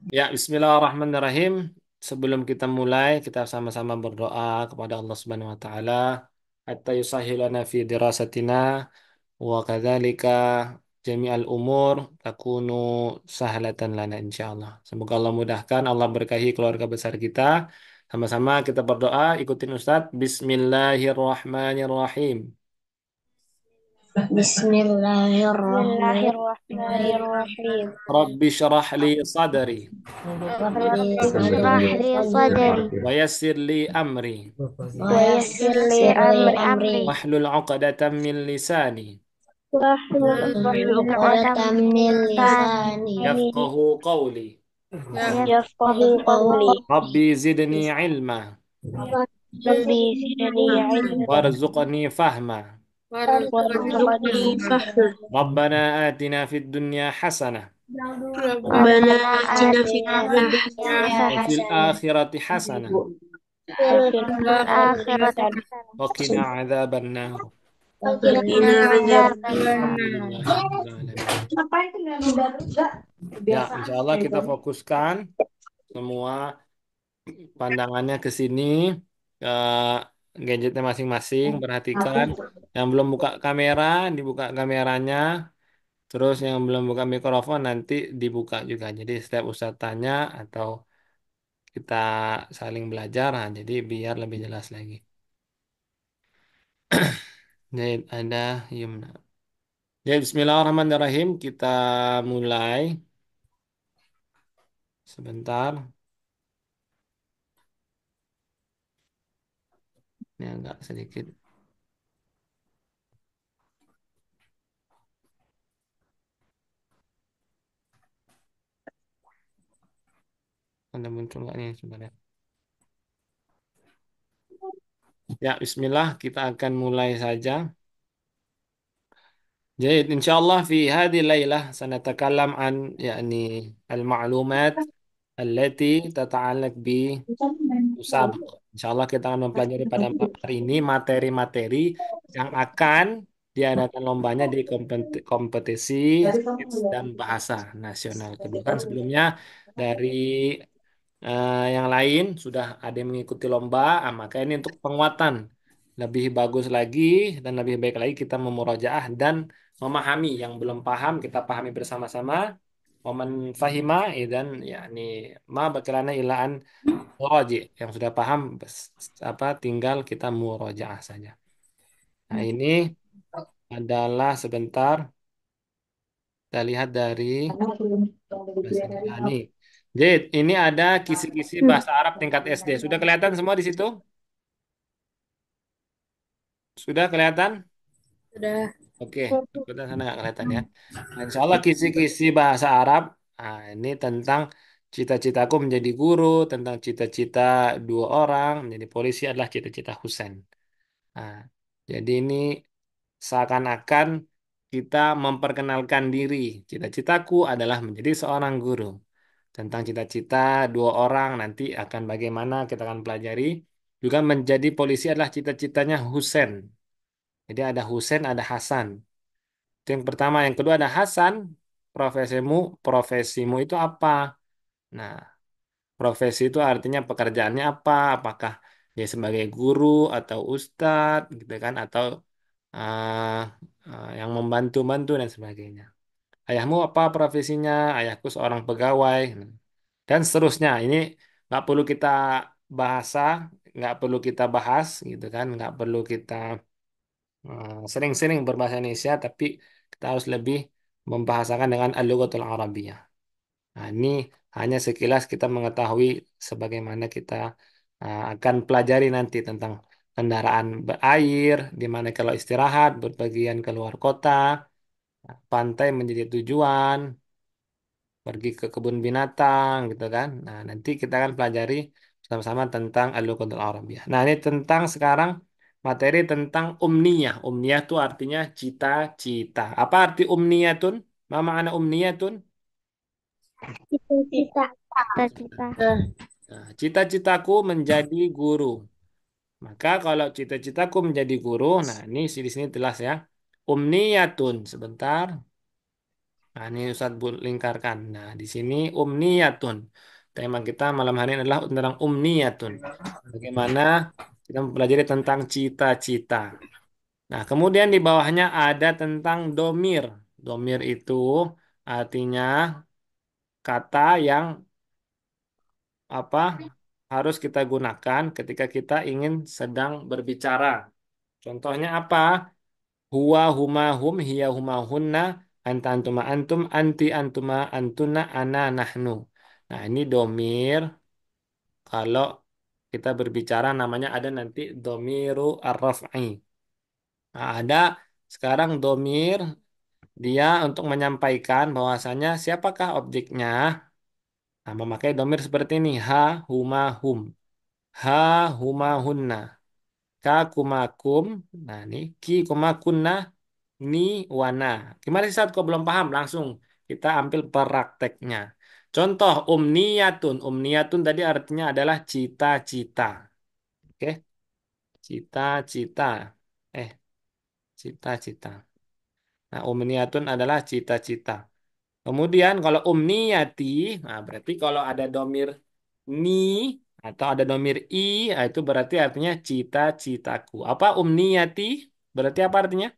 Ya, Bismillahirrahmanirrahim. Sebelum kita mulai, kita sama-sama berdoa kepada Allah Subhanahu wa taala hatta yusahhilana fi dirasatina wa kadzalika jami'al umur takunu sahlatan lana insyaallah. Semoga Allah mudahkan, Allah berkahi keluarga besar kita. Sama-sama kita berdoa, ikutin Ustaz. Bismillahirrahmanirrahim. Bismillahirrahmanirrahim. Rabbi syrah li sadri Rabbi shrah li sadri wa yassir li amri wa yassir li amri wahlul 'uqdatam min lisani wahlul 'uqdatam min lisani yafqahu qawli. yafqahu qawli. Rabbi zidni ilma Rabbi zidni ilma warzuqni fahma. warzuqni fahma. Rabbana atina fid dunya hasanah Rabbana atina fid dunya wa fil hasanah akhirati hasanah wa fil akhirati hasanah wa qina adzabannar. wa qina adzabannar. Alhamdulillah rabbil alamin. Ya, insya Allah kita fokuskan semua pandangannya ke sini, ke gadgetnya masing-masing. Perhatikan yang belum buka kamera, dibuka kameranya. Terus yang belum buka mikrofon nanti dibuka juga. Jadi setiap Ustadz tanya atau kita saling belajar, nah, jadi biar lebih jelas lagi. Jadi ada Yumna. Ya, Bismillahirrahmanirrahim. Kita mulai sebentar. Ini agak sedikit. Ada muncul nggak nih sebenarnya? Ya, Bismillah. Kita akan mulai saja. جيد إن شاء الله في هذه الليلة سنتكلم عن المعلومات التي تتعلق بمسابقة. Insya Allah kita akan mempelajari pada malam hari ini materi-materi yang akan diadakan lombanya di kompetisi sains dan bahasa nasional. Kedua kan sebelumnya dari yang lain sudah ada yang mengikuti lomba, maka ini untuk penguatan lebih bagus lagi dan lebih baik lagi kita memurojaah dan memahami yang belum paham kita pahami bersama-sama. Waman fahima dan yakni ma bakilana ilaan muraji yang sudah paham apa tinggal kita murojaah saja. Nah, ini adalah sebentar kita lihat dari bahasa Nih. Jid, ini ada kisi-kisi bahasa Arab tingkat SD. Sudah kelihatan semua di situ? Sudah kelihatan? Sudah. Oke, kita sana nggak kelihatan ya. Nah, insya Allah kisi-kisi bahasa Arab. Nah, ini tentang cita-citaku menjadi guru, tentang cita-cita dua orang menjadi polisi adalah cita-cita Husain. Nah, jadi ini seakan-akan kita memperkenalkan diri. Cita-citaku adalah menjadi seorang guru. Tentang cita-cita dua orang nanti akan bagaimana kita akan pelajari. Juga menjadi polisi adalah cita-citanya Husain. Jadi ada Husain, ada Hasan. Itu yang pertama. Yang kedua ada Hasan. Profesimu, profesimu itu apa? Nah, profesi itu artinya pekerjaannya apa? Apakah dia sebagai guru atau ustadz, gitu kan? Atau ah, yang membantu-bantu dan sebagainya. Ayahmu apa profesinya? Ayahku seorang pegawai. Dan seterusnya. Ini nggak perlu kita bahasa, nggak perlu kita bahas, gitu kan? Nggak perlu kita sering-sering berbahasa Indonesia, tapi kita harus lebih membahasakan dengan al-lughatul Arabiyah. Nah, ini hanya sekilas kita mengetahui sebagaimana kita akan pelajari nanti tentang kendaraan berair, di mana kalau istirahat, berpergian keluar kota, pantai menjadi tujuan, pergi ke kebun binatang, gitu kan. Nah, nanti kita akan pelajari sama-sama tentang al-lughatul Arabiyah. Nah, ini tentang sekarang materi tentang umniyah. Umniyah itu artinya cita-cita. Apa arti umniyatun? Ma ma'ana umniyatun? Cita-cita. Cita-cita. Nah, cita-citaku menjadi guru. Maka kalau cita-citaku menjadi guru, nah ini di sini jelas ya. Umniyatun sebentar. Nah, ini Ustadz lingkarkan. Nah, di sini umniyatun. Tema kita malam hari ini adalah tentang umniyatun. Bagaimana kita mempelajari tentang cita-cita. Nah, kemudian di bawahnya ada tentang domir. Domir itu artinya kata yang apa harus kita gunakan ketika kita ingin sedang berbicara. Contohnya apa? Huwa huma hum hiya huma hunna anta antuma antum anti antuma antuna ana nahnu. Nah, ini domir kalau kita berbicara namanya ada nanti domiru ar-raf'i. Nah, ada sekarang domir dia untuk menyampaikan bahwasanya siapakah objeknya. Nah, memakai domir seperti ini. Ha huma hum. Ha huma hunna. Ka kumakum. Nah, ini ki kumakunna. Ni wana. Gimana sih saat kau belum paham? Langsung kita ambil prakteknya. Contoh umniyatun. Umniyatun tadi artinya adalah cita-cita. Oke, cita-cita. Eh, cita-cita. Nah, umniyatun adalah cita-cita. Kemudian kalau umniyati, nah berarti kalau ada domir ni atau ada domir i, nah itu berarti artinya cita-citaku. Apa umniyati? Berarti apa artinya?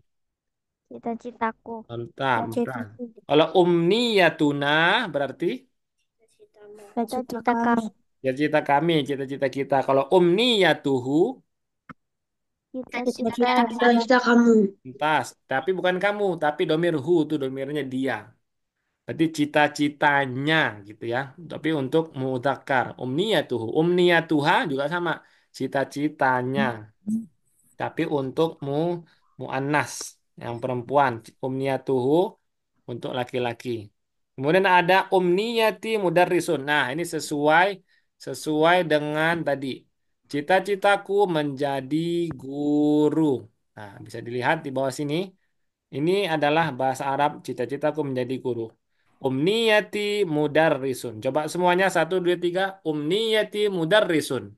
Cita-citaku. Bentar, bentar. Cita-cita. Kalau umniyatuna berarti Cita-cita kami. cita-cita kami, cita-cita kita. Kalau umniyatuhu, Cita-cita Cita-cita kamu. entas. Tapi bukan kamu, tapi domir hu itu domirnya dia. Berarti cita-citanya gitu ya. Tapi untuk mudzakkar, umniyatuhu. Umniyatuha juga sama. Cita-citanya. Tapi untuk muannas yang perempuan, umniyatuhu untuk laki-laki. Kemudian ada umniyati mudarrisun. Nah, ini sesuai sesuai dengan tadi. Cita-citaku menjadi guru. Nah, bisa dilihat di bawah sini. Ini adalah bahasa Arab cita-citaku menjadi guru. Umniyati mudarrisun. Coba semuanya satu dua tiga. Umniyati mudarrisun.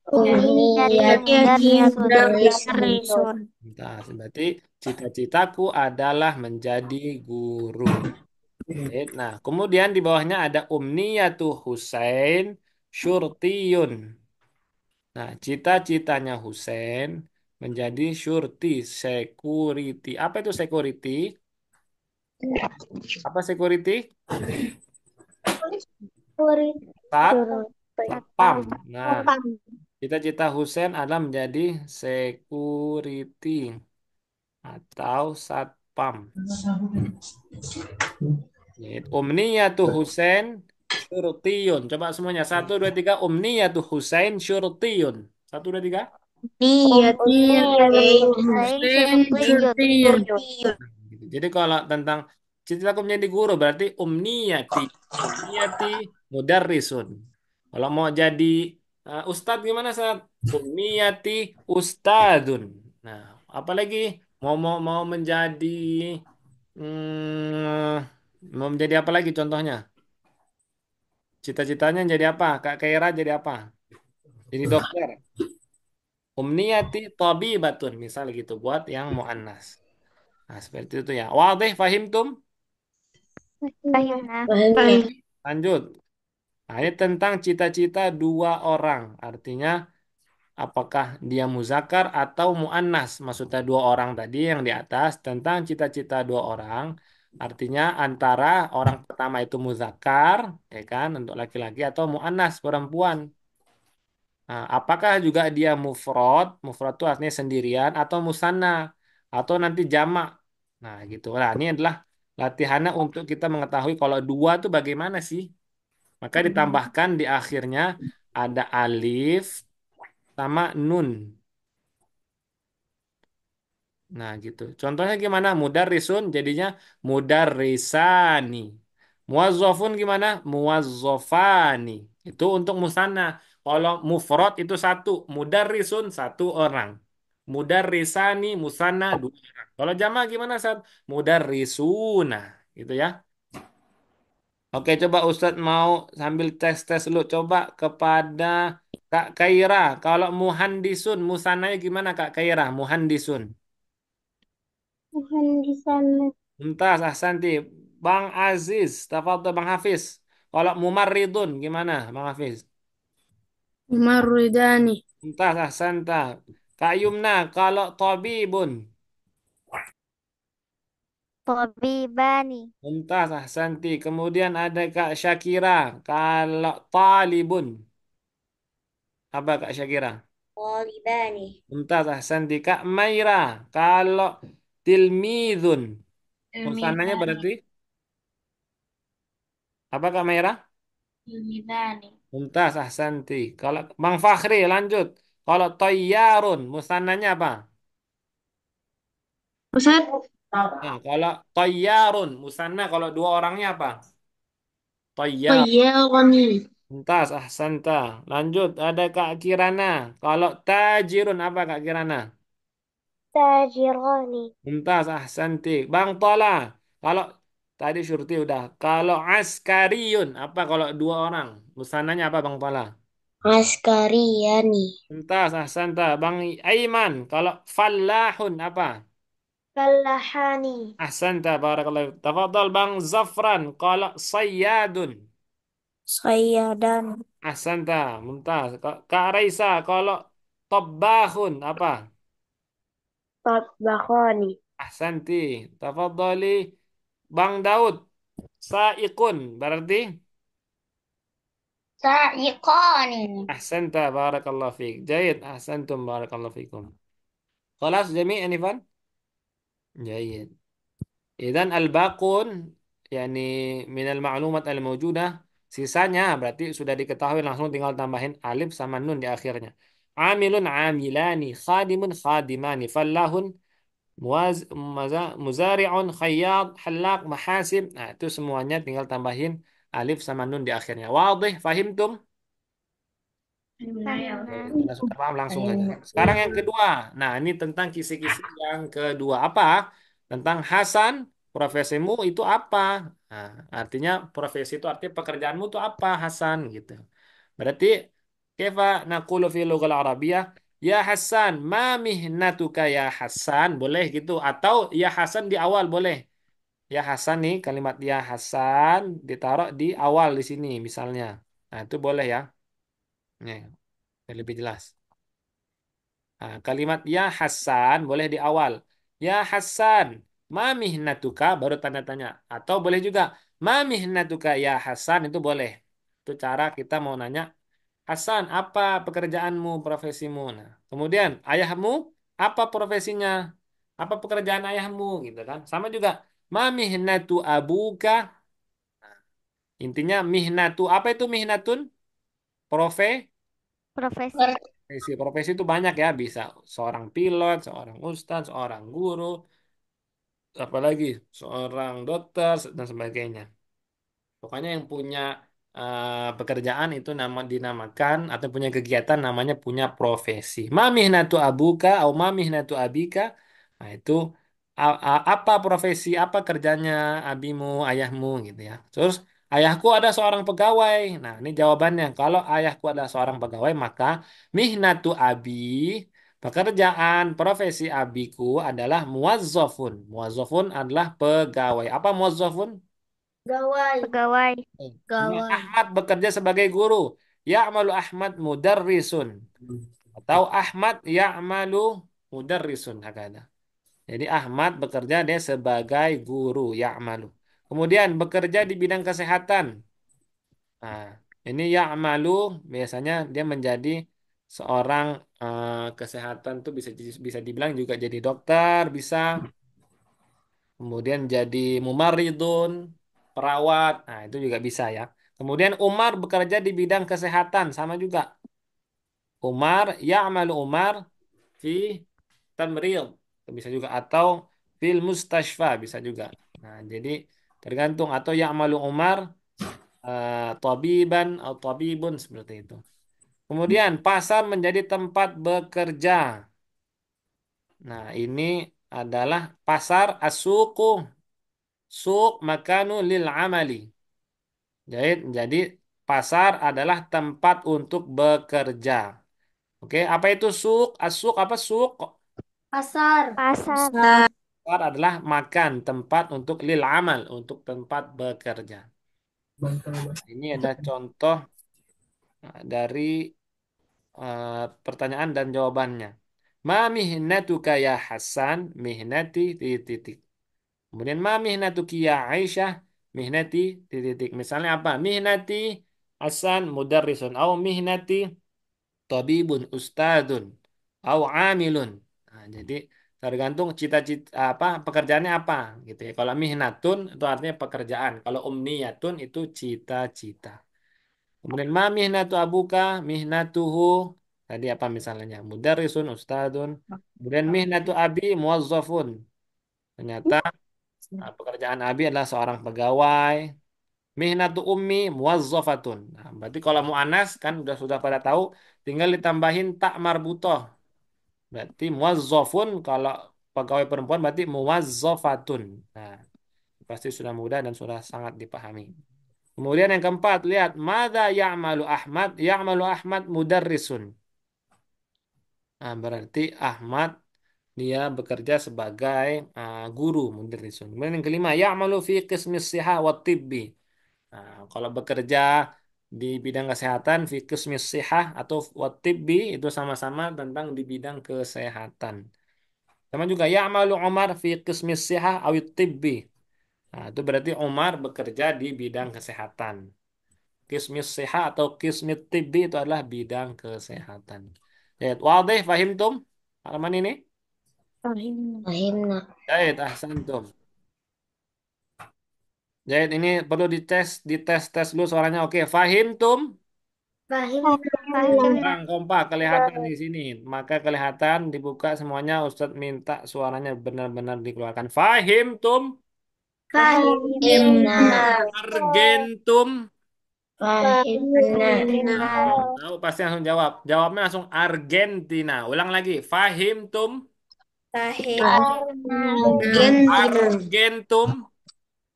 Umniyati Umniyati mudarrisun. mudarrisun. Nah, berarti cita-citaku adalah menjadi guru. Oke, nah, kemudian di bawahnya ada Umniyatu Husain Syurtiyun. Nah, cita-citanya Husain menjadi syurti, security. Apa itu security? Apa security? Sat, satpam. Satpam. Nah, cita-cita Husain adalah menjadi security atau satpam. Umniyatu Husain syurtiyun. Coba semuanya. Satu, dua, tiga. Umniyatu Husain syurtiyun. Satu, dua, tiga. Niyati Umniyatu Husain Hussein syurtiyun. Jurtiyun. Gitu. Jadi kalau tentang cita-citaku menjadi guru berarti umniyati. Umniyati mudarrisun. Kalau mau jadi ustadz gimana saat? Umniyati ustadun. Nah, apalagi mau menjadi mau menjadi apa lagi contohnya? Cita-citanya jadi apa? Kak Kaira jadi apa? Jadi dokter. Umniyati tabibatun misal gitu buat yang muannas. Nah, seperti itu ya. Wadih fahimtum? Fahimna. Baik. Lanjut. Nah, ini tentang cita-cita dua orang. Artinya apakah dia muzakkar atau muannas? Maksudnya dua orang tadi yang di atas tentang cita-cita dua orang. Artinya antara orang pertama itu muzakkar, ya kan, untuk laki-laki atau muannas perempuan. Nah, apakah juga dia mufrad? Mufrad itu artinya sendirian atau musanna atau nanti jamak. Nah, gitu. Nah, ini adalah latihannya untuk kita mengetahui kalau dua itu bagaimana sih? Maka ditambahkan di akhirnya ada alif sama nun. Nah, gitu. Contohnya gimana? Mudarrisun jadinya mudarrisani. Muwazzafun gimana? Muwazzafani. Itu untuk musanna. Kalau mufrad itu satu, mudarrisun satu orang. Mudarrisani musanna dua orang. Kalau jamaah gimana saat mudarrisuna, gitu ya. Oke, coba Ustadz mau sambil tes-tes dulu. Coba kepada Kak Kaira. Kalau muhandisun, musananya gimana Kak Kaira? Muhandisun. Tuhan di sana. Mumtaz, Ahsanti. Bang Aziz, tafadhol Bang Hafiz. Kalau mumarridun gimana Bang Hafiz? ممرضان Entah ahsanta. Kak Yumna, kalau tabibun. Tabibani. Mumtaz, ahsanti. Kemudian ada Kak Syakira. Kalau talibun. Apa Kak Syakira? طالبان. Mumtaz, ahsanti. Kak Maira. Kalau tilmidun. Musananya تلميذان. berarti apa Kak Maira? تلميذان. Mumtaz, ahsanti. Kalau Bang Fakhri lanjut. Kalau toyarun. Musananya apa? Ustaz, Nah, kalau toyarun. Musanna kalau dua orangnya apa? Toyar. طيارني Mumtaz, ahsanta. Lanjut. Ada Kak Kirana. Kalau tajirun apa Kak Kirana? تاجران. Mumtaz, ahsanti. Bang Tola, kalau tadi Syurti udah. Kalau askariyun, apa kalau dua orang? Musananya apa Bang Tola? عسكريان Mumtaz, ahsanta. Bang Aiman, kalau fallahun apa? فلاحان. Ahsanta, barakallahu. Tafadhal Bang Zafran, kalau sayyadun. صيادان. Ahsanta, mumtaz. Kak Raisa, kalau tabbahun apa? طباخان. Ahsanti. Tafadhali Bang Daud, saikun, berarti? سائقان. Ahsanta barakallahu fiik. Jayid ahsantum barakallahu fiikum. Khalas jami' anifan? Jayid. Idan al-baqun yani minal ma'lumat al-mawjudah sisanya berarti sudah diketahui langsung tinggal tambahin alif sama nun di akhirnya. Amilun amilani, khadimun khadimani, fallahun muzari'un khayyat, hallaq, mahasib. Nah, itu semuanya tinggal tambahin alif sama nun di akhirnya. Wadih, fahimtum? فهمنا. Kalau sudah paham langsung aja. Sekarang yang kedua. Nah, ini tentang kisi-kisi yang kedua. Apa? Tentang Hasan, profesimu itu apa? Nah, artinya profesi itu artinya pekerjaanmu itu apa, Hasan gitu. Berarti kaifa naqulu fi lughal arabiyyah ya Hasan, ma mihnatuka ya Hasan? Boleh gitu atau ya Hasan di awal boleh. Ya Hasan nih kalimat ya Hasan ditaruh di awal di sini misalnya. Nah, itu boleh ya. Nih, biar lebih jelas. Nah, kalimat ya Hasan boleh di awal. Ya Hasan, ma mihnatuka baru tanda tanya. Atau boleh juga ma mihnatuka ya Hasan itu boleh. Itu cara kita mau nanya Hasan, apa pekerjaanmu, profesimu? Nah, kemudian ayahmu apa profesinya? Apa pekerjaan ayahmu gitu kan? Sama juga ma mihnatu abuka. Intinya mihnatu apa itu mihnatun? Profe Profesi. profesi itu banyak ya, bisa seorang pilot, seorang ustadz, seorang guru, apalagi seorang dokter dan sebagainya. Pokoknya yang punya pekerjaan itu dinamakan atau punya kegiatan namanya punya profesi. Ma mihnatu abuka atau ma mihnatu abika. Nah, itu apa profesi, apa kerjanya abimu, ayahmu gitu ya. Terus ayahku ada seorang pegawai. Nah, ini jawabannya. Kalau ayahku ada seorang pegawai, maka mihnatu abi, pekerjaan profesi abiku adalah muwazzafun. Muwazzafun adalah pegawai. Apa muwazzafun? Gawai. Pegawai. Ya, Gawai. Ahmad bekerja sebagai guru. Ya'malu Ahmad mudarrisun. Atau Ahmad ya'malu mudarrisun. Hakada. Jadi Ahmad bekerja dia sebagai guru. Ya'malu. Kemudian bekerja di bidang kesehatan. Nah, ini ya'malu biasanya dia menjadi seorang kesehatan tuh bisa dibilang juga jadi dokter, bisa kemudian jadi mumaridun, perawat, nah itu juga bisa ya. Kemudian Umar bekerja di bidang kesehatan, sama juga. Umar, ya'malu Umar fi tamrid, bisa juga. Atau fil mustashfa, bisa juga. Nah, jadi tergantung. Atau ya'malu Umar tabiban atau tabibun, seperti itu. Kemudian pasar menjadi tempat bekerja. Nah, ini adalah pasar asuku. Suq makanu lil amali. Jadi pasar adalah tempat untuk bekerja. Oke, apa itu suq? As-suq apa suq? Pasar. Pasar. Pasar. Mafar adalah makan, tempat untuk lil amal, untuk tempat bekerja. Ini ada contoh dari pertanyaan dan jawabannya. Ma mihnatuka ya Hasan? Mihnati titik titik. Kemudian ma mihnatuki ya Aisyah? Mihnati titik titik. Misalnya apa? Mihnati Hasan mudarrisun au mihnati tabibun ustadun au amilun. Nah, jadi tergantung cita-cita apa pekerjaannya apa gitu ya. Kalau mihnatun itu artinya pekerjaan. Kalau umniyatun itu cita-cita. Kemudian ma mihnatu abuka, mihnatuhu tadi apa misalnya? Mudarrisun, ustadun. Kemudian mihnatu abi muwazzafun. Ternyata pekerjaan abi adalah seorang pegawai. Mihnatu ummi muwazzafatun. Nah, berarti kalau muannas kan sudah pada tahu, tinggal ditambahin tak marbutoh. Berarti muwazzafun kalau pegawai perempuan berarti muwazzafatun. Nah, pasti sudah mudah dan sudah sangat dipahami. Kemudian yang keempat, lihat. Mada ya'malu Ahmad? Ya'malu Ahmad mudarrisun. Nah, berarti Ahmad dia bekerja sebagai guru mudarrisun. Kemudian yang kelima, ya'malu fi qismis sihah wa tibbi. Nah, kalau bekerja di bidang kesehatan, fi qismis sihah atau wa tibbi itu sama-sama tentang di bidang kesehatan. Sama juga ya'malu Umar fi qismis sihah awit tibbi. Nah, itu berarti Umar bekerja di bidang kesehatan. Kismis seha atau kismit tibbi itu adalah bidang kesehatan. Jahit, wadih, fahimtum? Halaman ini? Fahim. Fahimna. Jahit, ahsantum. Jahit, ini perlu dites dulu suaranya. Oke, fahimtum? Fahim. Kurang kompak, kelihatan di sini. Maka kelihatan dibuka semuanya. Ustadz minta suaranya benar-benar dikeluarkan. Fahimtum? Fahimna. Argentum? Fahimna. Tahu pasti langsung jawab. Jawabnya langsung Argentina. Ulang lagi. Fahimtum? Argentina. Argentum?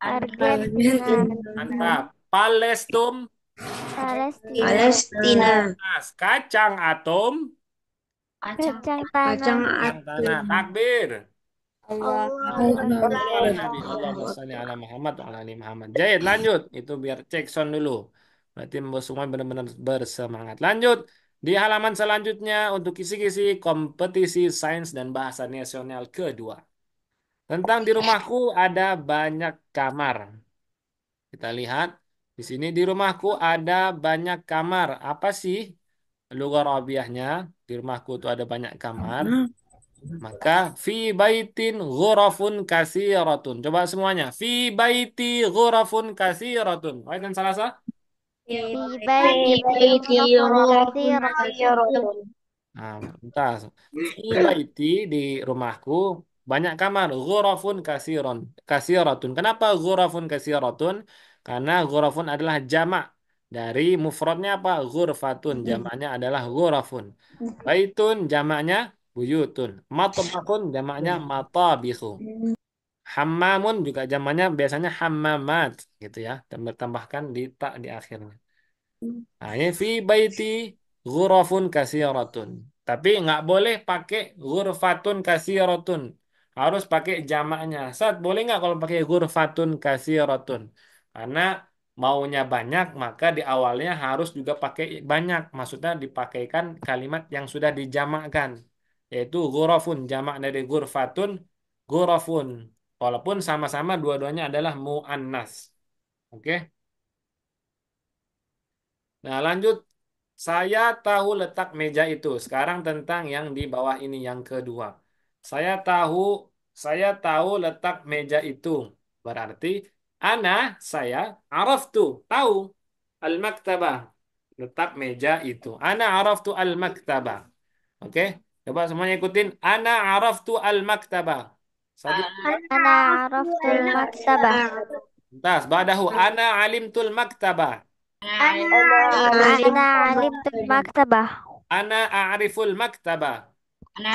Argentina. Mantap. Palestum, Palestina. Palestina. nas. Kacang atom, Kacang Kacang tanah. kacang tanah. atom. Takbir. Sallu ala Nabi. Allahumma Allah. sholli ala Muhammad wa ala ali Muhammad. Jahit, lanjut. Itu biar cek sound dulu. Berarti semua benar-benar bersemangat. Lanjut. Di halaman selanjutnya untuk kisi-kisi kompetisi sains dan bahasa nasional kedua. Tentang di rumahku ada banyak kamar. Kita lihat di sini di rumahku ada banyak kamar. Apa sih lugah Arabiahnya? Di rumahku itu ada banyak kamar. Maka fi baitin ghurafun kasiratun. Coba semuanya. Fi baiti ghurafun kasiratun. Baik dan salah sah? Di baiti Baiti ghurafun ghurafun katsiratun. katsiratun. Nah, bentar. Fi baiti di rumahku banyak kamar. Ghurafun kasiratun. Kenapa ghurafun kasiratun? Karena ghurafun adalah jamak dari mufradnya apa? Ghurfatun. Jamaknya adalah ghurafun. Baitun jamaknya buyutun. Matbakun jamaknya matabikhu. Hammamun juga jamaknya biasanya hammamat gitu ya. Dan bertambahkan di tak di akhirnya. Nah, ini fi baiti ghurafun kasiratun. Tapi nggak boleh pakai ghurfatun kasiratun. Harus pakai jamaknya. Saat boleh nggak kalau pakai ghurfatun kasiratun? Karena maunya banyak, maka di awalnya harus juga pakai banyak. Maksudnya dipakaikan kalimat yang sudah dijamakkan. Yaitu ghurafun. Jamak dari ghurfatun, ghurafun. Walaupun sama-sama dua-duanya adalah mu'annas. Oke? Nah, lanjut. Saya tahu letak meja itu. Sekarang tentang yang di bawah ini yang kedua. Saya tahu saya tahu letak meja itu. Berarti ana saya araftu tahu al-maktabah. Letak meja itu. Ana araftu al-maktabah. Oke? Coba semuanya ikutin. Ana araftu al-maktabah. Satu. Ana araftul maktabah. Tas, badahu ana alimtul maktabah. Ana alimtul maktabah. Ana a'riful maktabah. Ana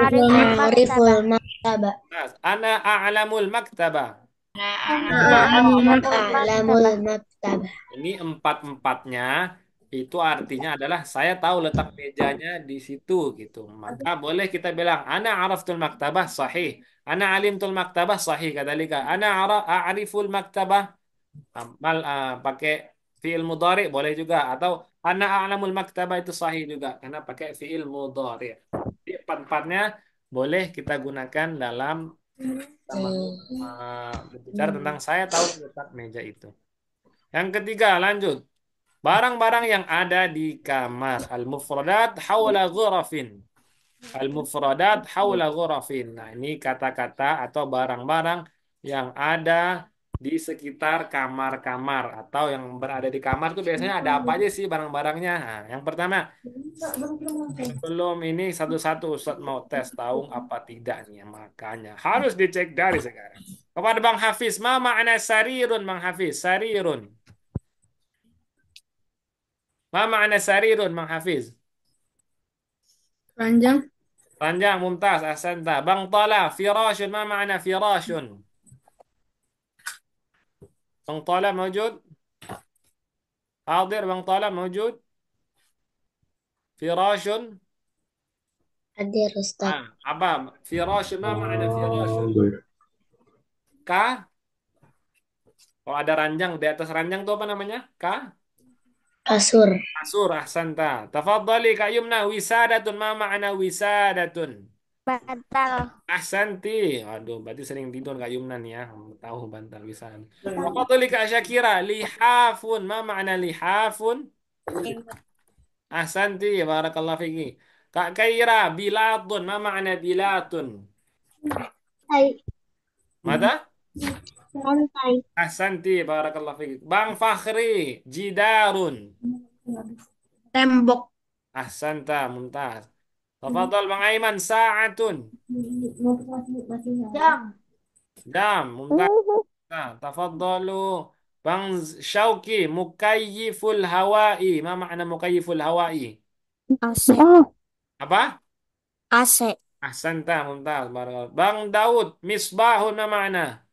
ariful Ma'riful maktabah. maktabah. Nas, ana a'lamul maktabah. Ana a'lamul A'lamul maktabah. maktabah. Ini empat-empatnya itu artinya adalah saya tahu letak mejanya di situ gitu. Maka boleh kita bilang ana araftul maktabah sahih. Ana alimtul maktabah sahih kadzalika. A'riful maktabah. Pakai fiil mudhari boleh juga atau ana a'lamul maktabah itu sahih juga karena pakai fiil mudhari. Di empat-empatnya boleh kita gunakan dalam kita mau berbicara tentang saya tahu letak meja itu. Yang ketiga, lanjut. Barang-barang yang ada di kamar. Al-mufradat hawla ghurafin. Al-mufradat hawla ghurafin. Nah, ini kata-kata atau barang-barang yang ada di sekitar kamar-kamar atau yang berada di kamar tuh biasanya ada apa aja sih barang-barangnya? Nah, yang pertama, sebelum ini satu-satu Ustaz mau tes tahu apa tidaknya. Makanya harus dicek dari sekarang. Kepada Bang Hafiz, ma makna sarirun Bang Hafiz? Sarirun. Ma makna sarirun Bang Hafiz? Ranjang. Panjang, mumtaz, ahsanta. Bang Tala, firashun, ma makna firashun? Bang Tala موجود؟ حاضر Bang Tala موجود؟ فراش Hadir Ustaz. apa? Firashun, ma makna firashun? Ka? Kalau ada ranjang, di atas ranjang itu apa namanya? Ka? Kasur. Kasur, ahsanta. Tafadhali Kak Yumna, wisadatun, ma makna wisadatun? Bantal. Ahsanti. Aduh, berarti sering tidur Kak Yumna nih ya. Tahu bantal bisa. Tafadhali Kak Syakira, lihafun, ma makna lihafun? Ahsanti, barakallahu fiki. Kak Kaira, bilatun, ma makna bilatun? Hai. Mada? Lantai. Ahsanti, barakallahu fiki. Bang Fakhri, jidarun. Tembok. Ahsanta, mumtaz. Tafadhal Bang Aiman, sa'atun. Jam. Dam, mumtaz. Nah, tafadhalu. Bang Syauki, mukayyiful hawai. Ma makna mukayyiful hawai? AC. Oh. Apa? AC. Ahsanta, mumtaz. Barakallahu. Bang Daud, misbahun ma makna?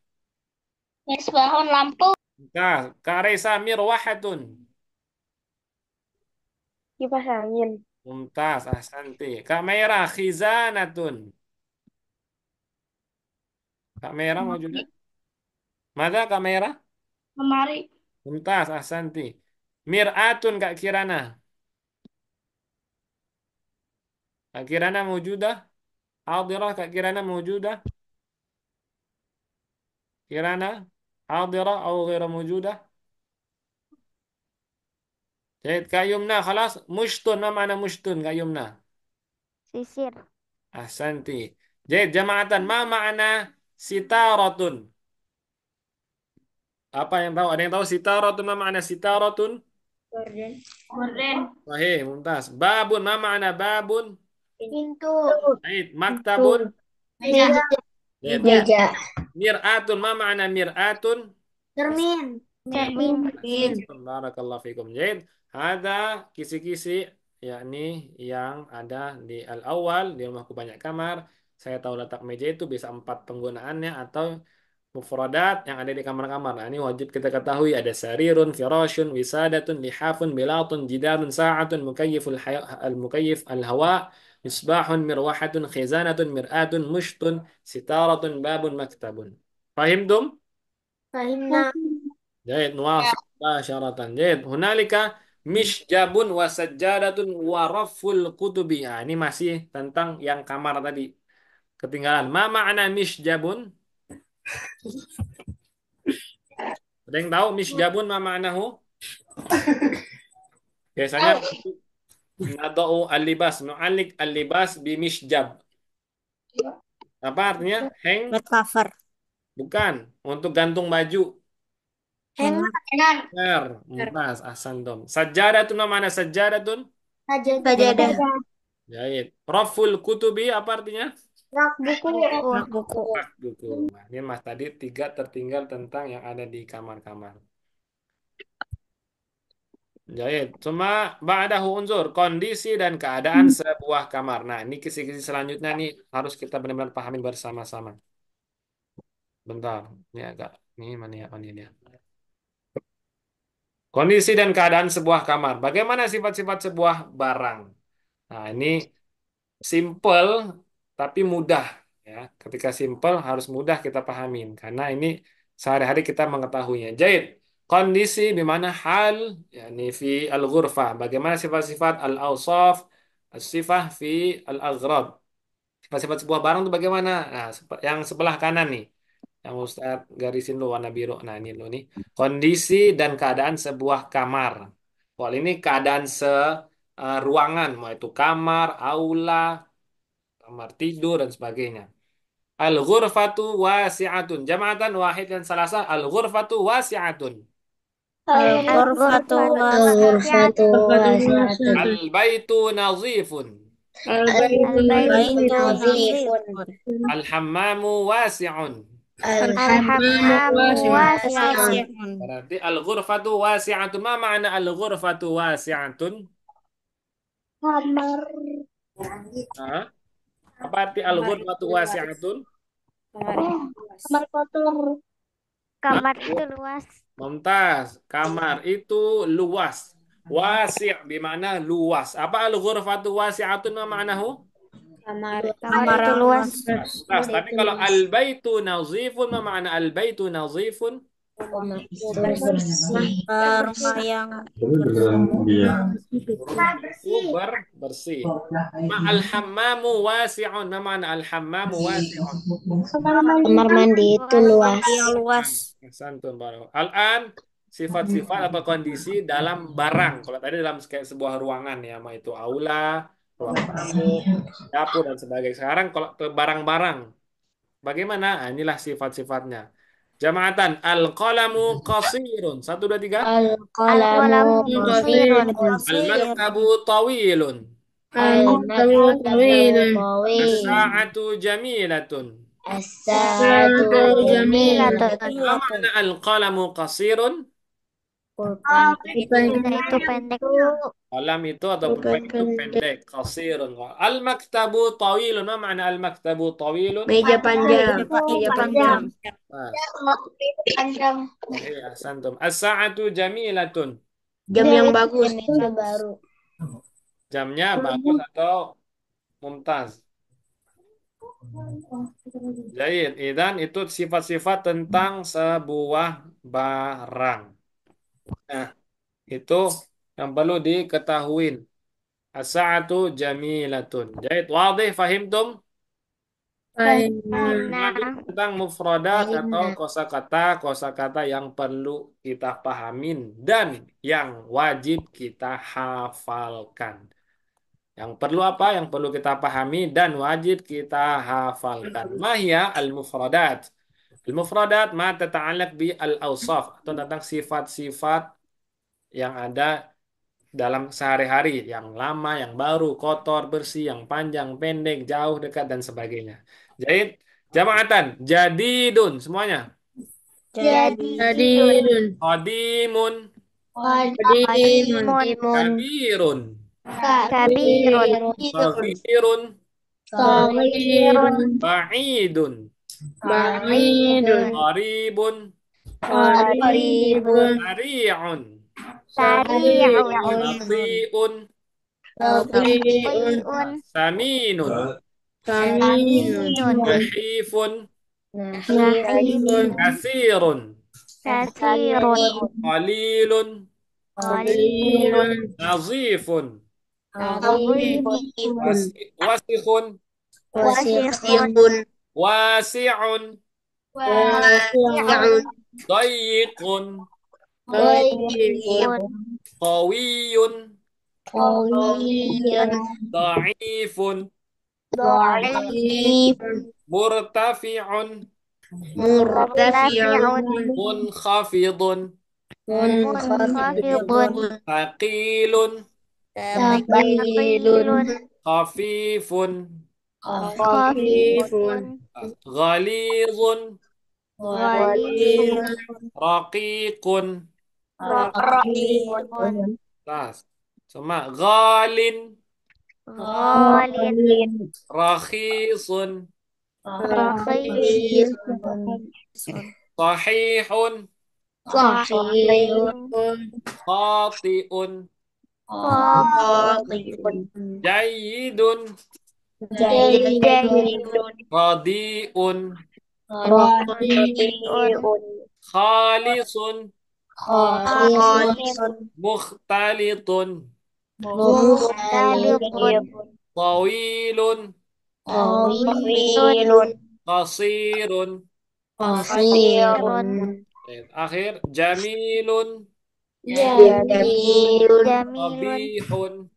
Misbahun lampu. Mumtaz. Kak Reza, mirwahatun. Kipas angin. Mumtaz, ahsanti. Kak Mera, khizanatun. Kak Mera mau juga? Mada Kak Mera? Lemari. Mumtaz, ahsanti. Mir'atun Kak Kirana. Kak Kirana mewujudah? Hadirah Kak Kirana mewujudah? Kirana? Hadirah atau غير موجودة؟ جيد Kak Yumna, خلاص. Mushtun, ma mana mushtun Kak Yumna? Sisir. Ahsanti. Jahit jama'atan, ma makna sitaratun? Apa yang tahu? Ada yang tahu sitaratun, ma makna sitaratun? Gorden. Gorden. Sahih, mumtaz. Babun, ma makna babun? Pintu. Jahit maktabun? Meja. Jahit Meja. mir'atun, ma makna mir'atun? Cermin. Cermin. Cermin. Barakallahu fikum. Jahit. Ada kisi-kisi yakni yang ada di al-awwal di rumahku banyak kamar. Saya tahu letak meja itu bisa empat penggunaannya atau mufradat yang ada di kamar-kamar. Nah, ini wajib kita ketahui ada sarirun, firashun, wisadatun, lihafun, bilatun, jidarun, sa'atun, al-mukayyif al-hawa, misbahun, mirwahatun, khizanatun, mir'atun, mushtun, sitaratun, babun, maktabun. Fahimtum? Fahimna. Jahit nuwasil syaratan. Jahit hunalika misjabun wa sajjadatun wa rafful kutubi. Nah, ini masih tentang yang kamar tadi. Ketinggalan. Ma makna misjabun? Ada yang tahu misjabun ma maknahu? Biasanya nadau al-libas, nu'alik al-libas bi misjab. Apa artinya? Hang? Bed cover. Bukan. Untuk gantung baju. Hanger. Enan. Hanger. Mumtaz. Ahsantum. Sajjadatun ma makna sajjadatun? Sajadah. Jahit. Rafful kutubi apa artinya? Rak buku. Rak buku. Rak buku. Nah, ini mas tadi tiga tertinggal tentang yang ada di kamar-kamar. Jahit. Cuma ba'dahu unzur. Kondisi dan keadaan sebuah kamar. Nah, ini kisi-kisi selanjutnya nih harus kita benar-benar pahami bersama-sama. Bentar. Ini agak. Ini mana ya? Oh, ini dia. Kondisi dan keadaan sebuah kamar. Bagaimana sifat-sifat sebuah barang? Nah, ini simple tapi mudah. Ya, ketika simple harus mudah kita pahamin karena ini sehari-hari kita mengetahuinya. Jahit. Kondisi di mana hal yakni fi al-ghurfah. Bagaimana sifat-sifat al-awsaf, sifat fi al-aghrad. Sifat-sifat sebuah barang itu bagaimana? Nah, yang sebelah kanan nih. Yang Ustaz garisin dulu warna biru. Nah, ini dulu nih. Kondisi dan keadaan sebuah kamar. Kalau ini keadaan ruangan, mau itu kamar, aula, kamar tidur dan sebagainya. Al-ghurfatu wasi'atun. Jama'atan wahid dan salasa. Al-ghurfatu wasi'atun. Al-ghurfatu Al-ghurfatu wasi'atun. wasi'atun. Al-baitu nazifun. Al-baitu Nazifun. nazifun. Al-hammamu wasi'un. Al-hammamu Wasi'un. wasi'un. Berarti al-ghurfatu wasi'atun. Ma ma'na al-ghurfatu wasi'atun? Kamar. Hah? Apa arti al-ghurfatu wasi'atun? Kamar kotor. Hah? Kamar itu luas. Mumtaz. Kamar itu luas. Wasi' bermakna luas. Apa al-ghurfatu wasi'atun ma ma'nahu? Kamar itu luas. Luas. Tapi kalau al-baitu nazifun ma ma'na al-baitu nazifun? Bersih. Rumah yang Rumah itu bersih. Ma al-hammamu wasi'un. Ma ma'na al-hammamu wasi'un? Kamar mandi itu luas. yang luas. Santun baru. Al-an sifat-sifat atau kondisi dalam barang. Kalau tadi dalam kayak sebuah ruangan ya, mau itu aula, ruang tamu, dapur dan sebagainya. Sekarang kalau ke barang-barang, bagaimana? Ah, inilah sifat-sifatnya. Jama'atan al-qalamu qasirun. Satu, dua, tiga. Al-qalamu Qasirun. Al-maktabu tawilun. Al-maktabu tawil. As-sa'atu jamilatun. As-sa'atu jamilatun. Ma makna al-qalamu qasirun? Pulpen itu pendek. Qalam itu atau pulpen itu pendek. Qasirun. Al-maktabu tawilun. Ma makna al-maktabu tawilun? Meja panjang. Meja panjang. Nah, Panjang. iya, santum. As-sa'atu jamilatun. Jam yang bagus. Baru. Jamnya bagus atau mumtaz? Jahit. Dan itu sifat-sifat tentang sebuah barang. Nah, itu yang perlu diketahui. As-sa'atu jamilatun. Jahit. Wadih, fahimtum? Lanjut Nah, tentang mufradat atau kosakata yang perlu kita pahamin dan yang wajib kita hafalkan. Yang perlu apa? Yang perlu kita pahami dan wajib kita hafalkan. Mahya al-mufradat. Al-mufradat ma tata'allaq bi al-awsaf atau tentang sifat-sifat yang ada dalam sehari-hari, yang lama, yang baru, kotor, bersih, yang panjang, pendek, jauh, dekat dan sebagainya. Jadi jama'atan, jadidun semuanya. Jadidun. Qadimun, Qadimun. kabirun, Kabirun. saghirun, Saghirun. ba'idun, Ba'idun. qaribun, Qaribun. sari'un, Sari'un. bati'un, Bati'un. saminun, Saminun. nahifun, Nahifun. kathirun, Kasirun. qalilun, Qalilun. nazifun, Azifun. wasikhun, Wasikhun. wasi'un, Wasi'un. dayiqun, Dhayyikun. qawiyun, Qawiyyun. dha'ifun, Dha'ifun. murtafi'un, Murtafi'un. munkhafidun, Munkhafidun. thaqilun, Thaqilun. khafifun, Khafifun. ghalidhun, Ghalidun. raqiqun. Raqiqun. Tas. Sama ghalin, Ghalin. rakhisun, Rakhisun. sahihun, Sahihun. khati'un, Qatibun. jayyidun, Jaidun. Jaidun. Radiun. Rodiun. Radiun. Khalisun. Khalisun. Mukhtalitun. Mukhtalifun. Mukhtalifun. Tawilun. Tawilun. Tawilun. Qasirun. Qasirun. Qasirun. Akhir. Jamilun. Jamilun. Jamilun. Qabihun.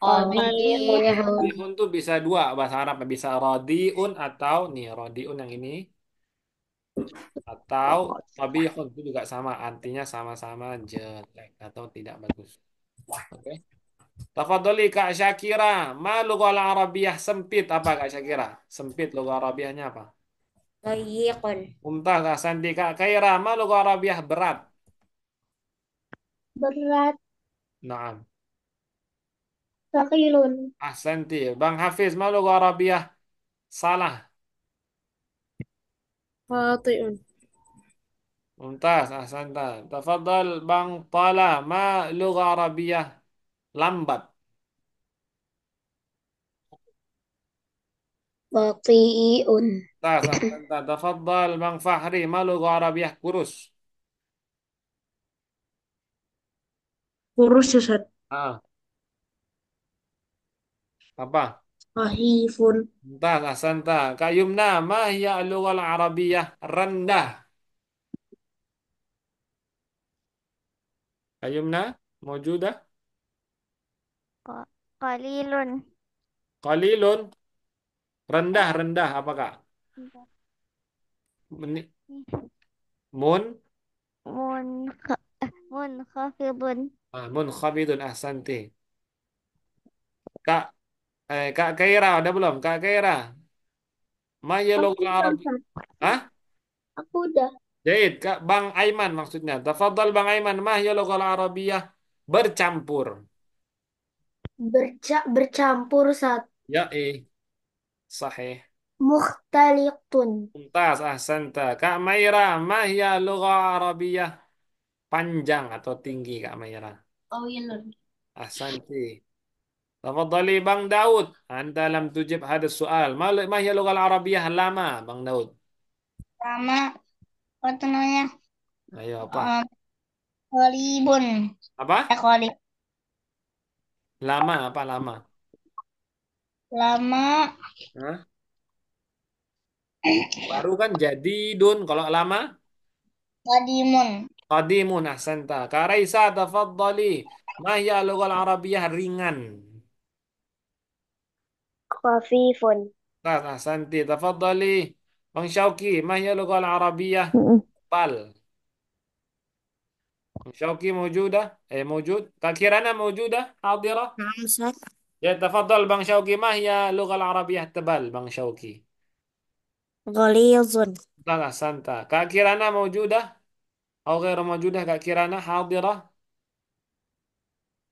Qabihun. Qabihun. Qabihun tuh bisa dua bahasa Arab. Bisa radiun atau nih radiun yang ini. Atau qabihun itu juga sama. Artinya sama-sama jelek atau tidak bagus. Oke. Tafadholi Kak Syakira. Ma lughal Arabiyah sempit apa Kak Syakira? Sempit lughah Arabiyahnya apa? Dayiqun. Mumtaz Ahsanti Kak Kaira. Ma lughah Arabiyah berat. Berat. Naam. Thaqilun. Ahsanti. Bang Hafiz. Ma lughah Arabiyah salah. Khati'un. Mumtaz Ahsanta. Tafadhal Bang Tala. Ma lughah Arabiyah lambat. Bati'un. Mumtaz Ahsanta. Tafadhal Bang Fahri. Ma lughah Arabiyah kurus. Kurus ya, Ustaz. Ah, apa? Khafifun. Mumtaz, ahsanta. Kak Yumna, ma hiya al-lughal Arabiyah rendah? Kak Yumna, maujudah? Qalilun. Qalilun, rendah, rendah. Apa Kak? Mun, Munkhafidun. Munkhabidun, ahsanti. Kak, Kak Kaira, udah belum? Kak Kaira, ma hiya Aku lughal udah, Arabiyah? Ustaz. Hah? Aku udah. Jahit, Kak Bang Aiman maksudnya. Tafadhal Bang Aiman, ma hiya lughal Arabiyah bercampur? Bercampur saat Ya, sahih. mukhtalitun. Mumtaz, ahsanta. Kak Maira, ma hiya lughah Arabiyah panjang atau tinggi Kak Maira? Tawilun. Ahsanti. Tafadhali Bang Daud. Anda lam tujib hadis soal. Ma hiya lughah Arabiyah lama Bang Daud? Sama apa namanya? Ayo apa? Kolibun. Apa? Kolib. Lama apa lama? Lama. Hah? Baru kan jadi dun kalau lama Kadimun. qadimun ahsanta. Kak Raisa tafadhali. Ma hiya lughah Arabiyah ringan? Khafifun. Ahsanti. Tafadhali. Bang Syauki, ma hiya lughah Arabiyah Mm-mm. bal? شوقي موجودة موجود كيرانا موجودة حاضرة نعم أستاذ. يتفضل بن شوقي ما هي اللغة العربية التبال بن شوقي غليظ. لا سانتا كيرانا موجودة أو غير موجودة كيرانا حاضرة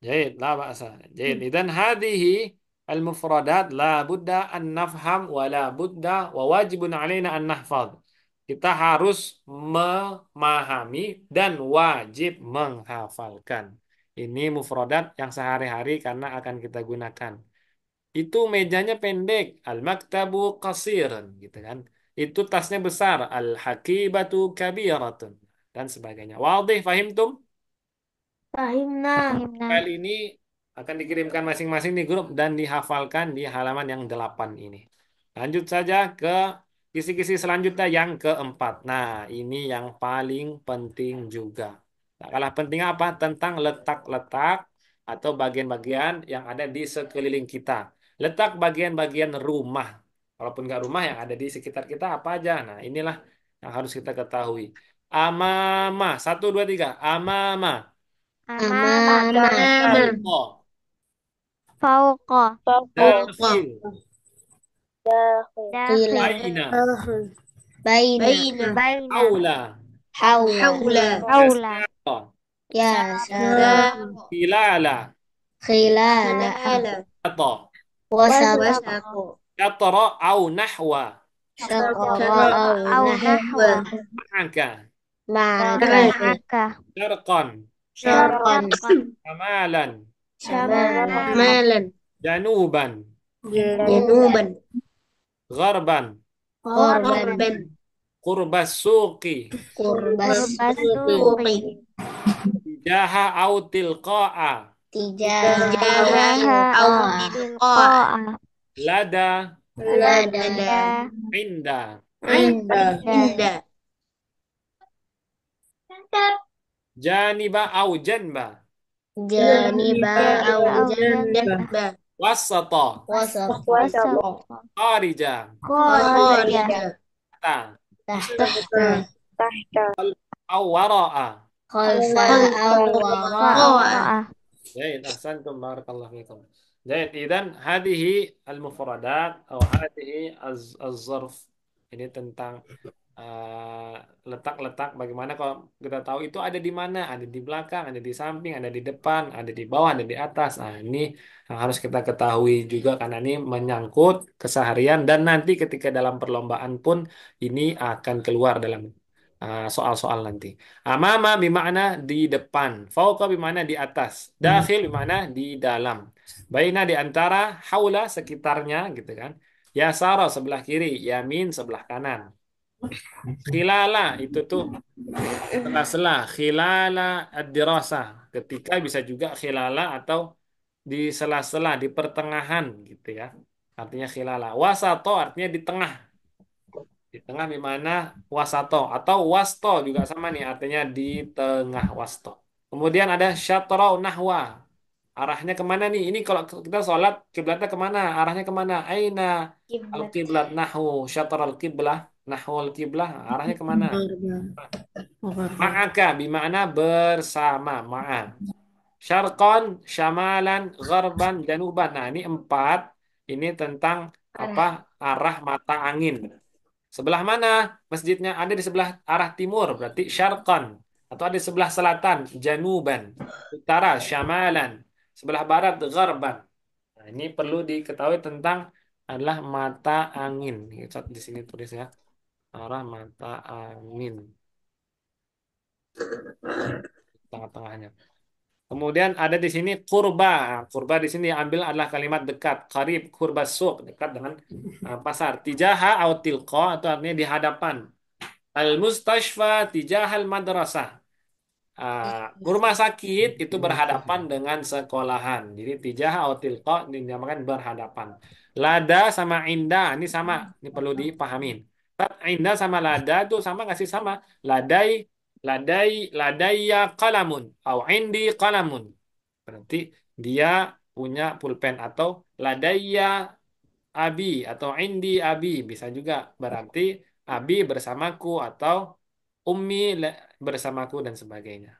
جيد لا بأس جيد إذن هذه المفردات لا بد أن نفهم ولا بد وواجب علينا أن نحفظ kita harus memahami dan wajib menghafalkan. Ini mufradat yang sehari-hari karena akan kita gunakan. Itu mejanya pendek, al-maktabu qasirun gitu kan. Itu tasnya besar, al-hakibatu kabiratun dan sebagainya. Wadih, fahimtum? Fahimna. Fahimna. File ini akan dikirimkan masing-masing di grup dan dihafalkan di halaman yang 8 ini. Lanjut saja ke kisi-kisi selanjutnya yang keempat. Nah, ini yang paling penting juga. Tak kalah penting apa? Tentang letak-letak atau bagian-bagian yang ada di sekeliling kita. Letak bagian-bagian rumah. Walaupun nggak rumah yang ada di sekitar kita apa aja. Nah, inilah yang harus kita ketahui. Amama. Satu, dua, tiga. Amama. Amama. Amama. Fauqa. Fauqa. Fauqa. Dakhil. Dakhil. Aina. Baina. Baina. Haula. Haula. Haula. Yasara. Yasara. Khilala. Khilala. Ata. Wasata. Syatra au nahwa. Syaqara. Au nahwa. Ma'aka. Maka. Ma'aka. Syarqan. Syarqan. Syarqan. Shamalan. Shamalan. Januban. Januban. Gharban. Korban. Qurbas suqi. Kurbas. Kurbasuki. Jaha au tilqa'a. Tijaha Jaha au au tilqa'a. tilqa'a. Lada. Lada. Da. Inda. Inda. Inda. Janiba au janba. Janiba au Janiba au janba. jannaba. Wasata. Wasata. Wasat. Kharija. Kharija. Kharija. Ta. Tahta. Au wara'a. Khalfa au wara'a. Fa'ara'a. جيد أحسنتم بارك الله فيكم. جيد إذن هذه المفردات أو هذه الظرف ini tentang letak-letak bagaimana kalau kita tahu itu ada di mana, ada di belakang, ada di samping, ada di depan, ada di bawah, ada di atas. Nah, ini yang harus kita ketahui juga karena ini menyangkut keseharian dan nanti ketika dalam perlombaan pun ini akan keluar dalam soal-soal nanti. Amama bermakna di depan, fauqa bermakna di atas, dakhil bermakna di dalam. Baina di antara, haula sekitarnya gitu kan. Yasara sebelah kiri, yamin sebelah kanan. Khilala itu tuh sela-sela, khilala ad-dirasah. Ketika bisa juga khilala atau di sela-sela, di pertengahan gitu ya. Artinya khilala. Wasato artinya di tengah. Di tengah di mana wasato atau wasto juga sama nih artinya di tengah wasto. Kemudian ada syatrau nahwa. Arahnya kemana nih? Ini kalau kita sholat kiblatnya kemana? Arahnya kemana? Aina al kiblat nahu syatr al kiblah nahu al kiblah. Arahnya kemana? Ma'aka bimana bersama ma'a. Syarqan, syamalan, gharban, januban. Nah, ini empat. Ini tentang apa? Arah mata angin. Sebelah mana masjidnya? Ada di sebelah arah timur, berarti syarqan. Atau ada di sebelah selatan, januban. Utara, syamalan. Sebelah barat, gharban. Nah, ini perlu diketahui tentang adalah mata angin. Di sini tulis ya. Arah mata angin. Tengah-tengahnya. Kemudian ada di sini kurba. Kurba di sini ambil adalah kalimat dekat. Qarib, kurba suq. Dekat dengan pasar. Tijaha atau tilqa atau artinya di hadapan. Al-mustashfa tijahal madrasah. Rumah sakit itu berhadapan dengan sekolahan. Jadi tijah atau tilqa dinamakan berhadapan. Lada sama inda ini sama, ini perlu dipahamin. Inda sama lada itu sama nggak sih sama? Ladai, ladai, ladaiya qalamun atau indi qalamun. Berarti dia punya pulpen atau ladaiya abi atau indi abi bisa juga berarti abi bersamaku atau ummi bersamaku dan sebagainya.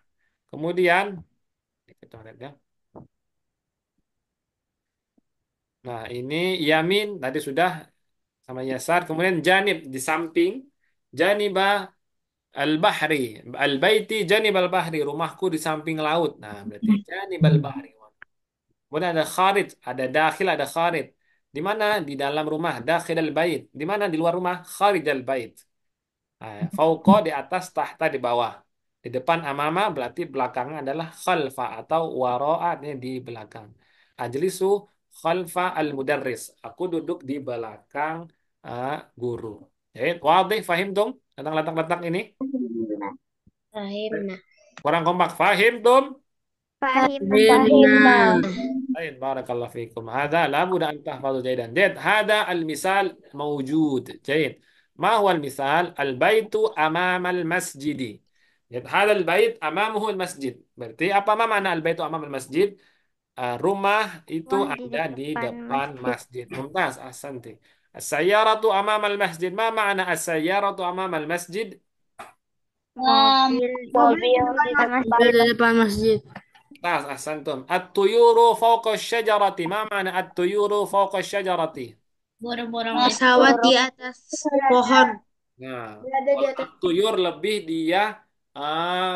Kemudian kita lihat ya. Nah, ini yamin tadi sudah sama yasar. Kemudian janib di samping. Janibah al-bahri. Al-baiti janib al-bahri. Rumahku di samping laut. Nah, berarti janib al-bahri. Kemudian ada kharij, ada dakhil, ada kharij. Di mana? Di dalam rumah. Dakhil al-bait. Di mana? Di luar rumah. Kharij al-bait. Fauqa di atas, tahta di bawah. Di depan amama berarti belakangnya adalah khalfa atau waro'a artinya di belakang. Ajlisu khalfa al-mudarris. Aku duduk di belakang guru. Jadi, wadih, fahim dong tentang letak-letak ini? Fahimna. Kurang kompak. Fahim dong? Fahimna. طيب بارك الله فيكم هذا لابد أن تحفظوا جيدا جيد هذا المثال موجود جيد ما هو المثال البيت أمام المسجد جيد هذا البيت أمامه المسجد berarti apa makna البيت أمام المسجid rumah itu Wah, di ada di depan depan masjid. masjid ممتاز أحسنت السيارة أمام المسجد ما معنى السيارة أمام المسجد Mobil di depan masjid. Di depan masjid. ممتاز أحسنتم الطيور فوق الشجرة ما معنى الطيور فوق الشجرة Pesawat di atas pohon. Nah, kalau tuyur lebih dia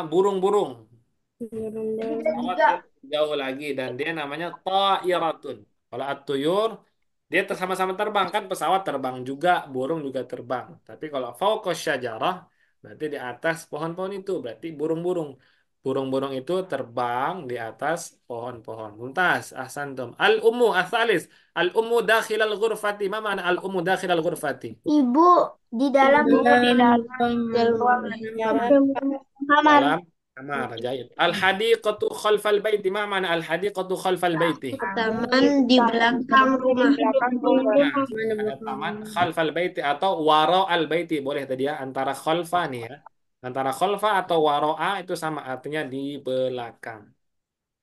burung-burung. Pesawat dia jauh lagi dan dia namanya ta'iratun. Kalau at-tuyur dia sama-sama terbang kan pesawat terbang juga, burung juga terbang. Tapi kalau fauqa syajarah berarti di atas pohon-pohon itu berarti burung-burung. Burung-burung itu terbang di atas pohon-pohon. Mumtaz, ahsantum. Al-ummu asalis. Al-ummu dakhil al-ghurfati. Ma mana al-ummu dakhil al-ghurfati? Ibu di dalam Ibu di dalam ruang kamar. kamar. Dalam kamar. Jahit. Al-hadiqatu khalfal baiti. Ma mana al-hadiqatu khalfal baiti? Taman di belakang rumah. Nah, ada taman khalfal baiti atau waro al baiti. Boleh tadi ya. Antara khalfa nih ya. Antara khalfa atau waro'a itu sama artinya di belakang.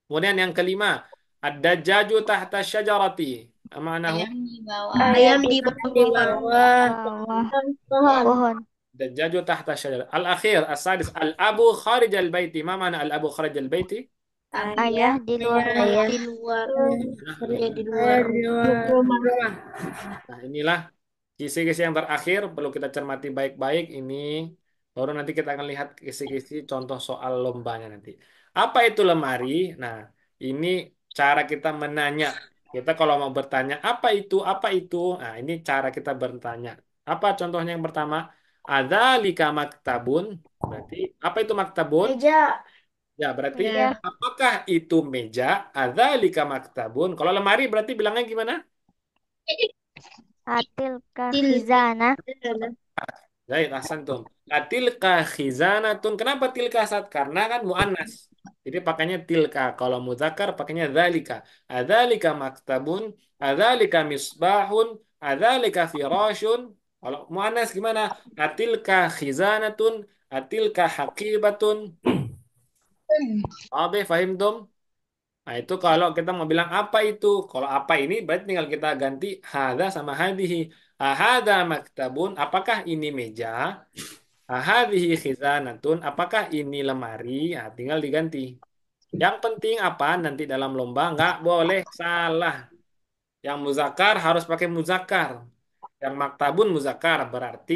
Kemudian yang kelima, ad-dajjaju tahta syajarati. Ma'nahu Ayam di bawah. Ayam di bawah Bawah pohon. dajjaju tahta syajarati. Al-akhir, as-sadis, al-abu kharij al-baiti. Ma mana al-abu kharij al-baiti? Ayah di luar rumah. Ayah di luar. Nah, Kerja di luar rumah. nah, inilah kisi-kisi yang terakhir perlu kita cermati baik-baik ini. Baru nanti kita akan lihat kisi-kisi contoh soal lombanya nanti. Apa itu lemari? Nah, ini cara kita menanya. Kita kalau mau bertanya, apa itu? Apa itu? Nah, ini cara kita bertanya. Apa contohnya yang pertama? Adzalika maktabun. Berarti, apa itu maktabun? Meja. Ya, berarti Ya. apakah itu meja? Adzalika maktabun. Kalau lemari berarti bilangnya gimana? Atil Til. khizanah. Baik, ahsantum. Tilka khizanatun. Kenapa tilka saat? Karena kan muannas. Jadi pakainya tilka. Kalau muzakkar pakainya dzalika. Adzalika maktabun, adzalika misbahun, adzalika firashun. Kalau muannas gimana? Atilka khizanatun, atilka haqibatun. Oke, fahimtum? Nah, itu kalau kita mau bilang apa itu. Kalau apa ini berarti tinggal kita ganti hadza sama hadhihi. Ahadza maktabun, apakah ini meja? Ahadhihi khizanatun, apakah ini lemari? Nah, tinggal diganti. Yang penting apa? Nanti dalam lomba nggak boleh salah. Yang muzakkar harus pakai muzakkar. Yang maktabun muzakkar berarti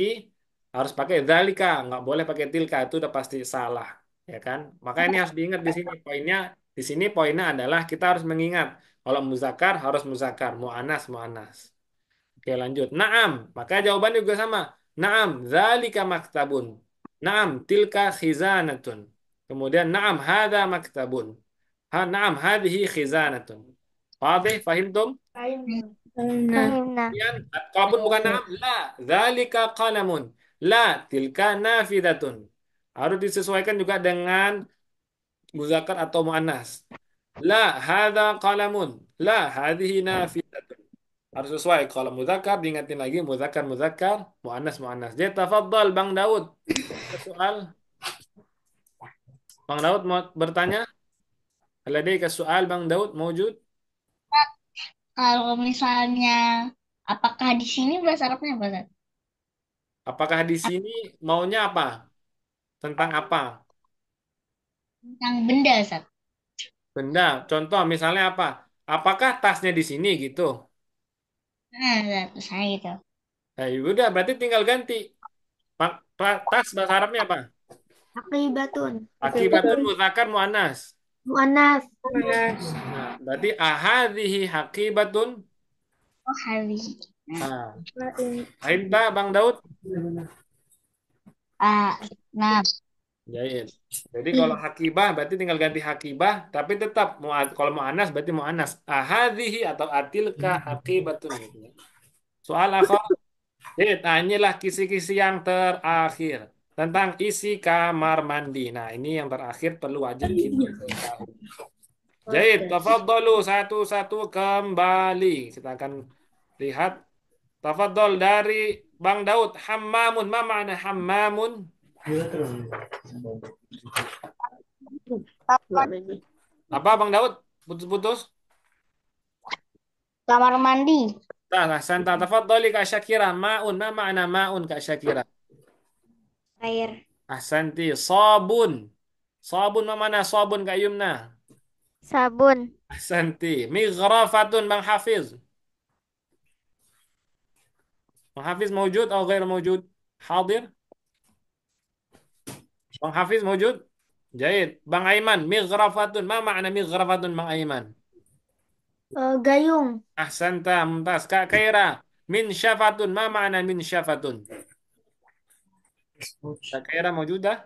harus pakai dzalika, nggak boleh pakai tilka, itu udah pasti salah, ya kan? Maka ini harus diingat di sini poinnya. Di sini poinnya adalah kita harus mengingat kalau muzakkar harus muzakkar, muannas muannas. Oke, lanjut. Naam, maka jawabannya juga sama. Naam, dzalika maktabun. Naam, tilka khizanatun. Kemudian naam, hada maktabun. Naam, hadhihi khizanatun. Fadih, fahimtum? Nah. Fahimna. Kemudian, kalaupun bukan naam, la, dzalika qalamun. La, tilka nafidatun. Harus disesuaikan juga dengan muzakkar atau muannas. La, hada qalamun. La, hadhihi nafidatun. Harus sesuai. Kalau muzakkar diingatin lagi muzakkar muzakkar, muannas muannas. Jadi tafadhal Bang Daud. Ada soal? Bang Daud mau bertanya? Ada ke soal Bang Daud mewujud? Kalau misalnya, apakah di sini bahasa Arabnya apa, Zat? Apakah di sini maunya apa? Tentang apa? Tentang benda, Zat. Benda. Contoh misalnya apa? Apakah tasnya di sini gitu? Nah, Zat, misalnya gitu. Nah, ya udah berarti tinggal ganti. Tas bahasa Arabnya apa? Akibatun. Akibatun muzakkar muannas. Muannas. Nah, berarti ahadhihi haqibatun. Oh, hari. Nah, paham tak Bang Daud? Ah, nah, Jahit. Jadi kalau hakibah berarti tinggal ganti hakibah, tapi tetap mau kalau mau anas berarti mau anas. Ahadhihi atau atilka hakibatun gitu ya. Soal akhir, tanyalah kisi-kisi yang terakhir tentang isi kamar mandi. Nah, ini yang terakhir perlu wajib kita ketahui. Jahit, tafadhalu satu-satu kembali. Kita akan lihat. Tafadhol dari Bang Daud, hammamun. Ma makna hammamun? Apa Bang Daud? Putus-putus? Kamar mandi. Nah, santa tafadhali Kak Syakira. Ma'un, ma makna ma'un Kak Syakira? Air. Ahsanti, sabun. Sabun ma mana sabun Kak Yumna? Sabun. Ahsanti, mighrafatun Bang Hafiz. Bang Hafiz mewujud atau ghair mewujud? Hadir? Bang Hafiz mewujud? Jahit. Bang Aiman, mighrafatun. Ma makna mighrafatun Bang Aiman? Gayung. Ahsanta, mumtaz. Kak Kaira, min syafatun. Ma makna min syafatun? Kak Kaira mewujud dah?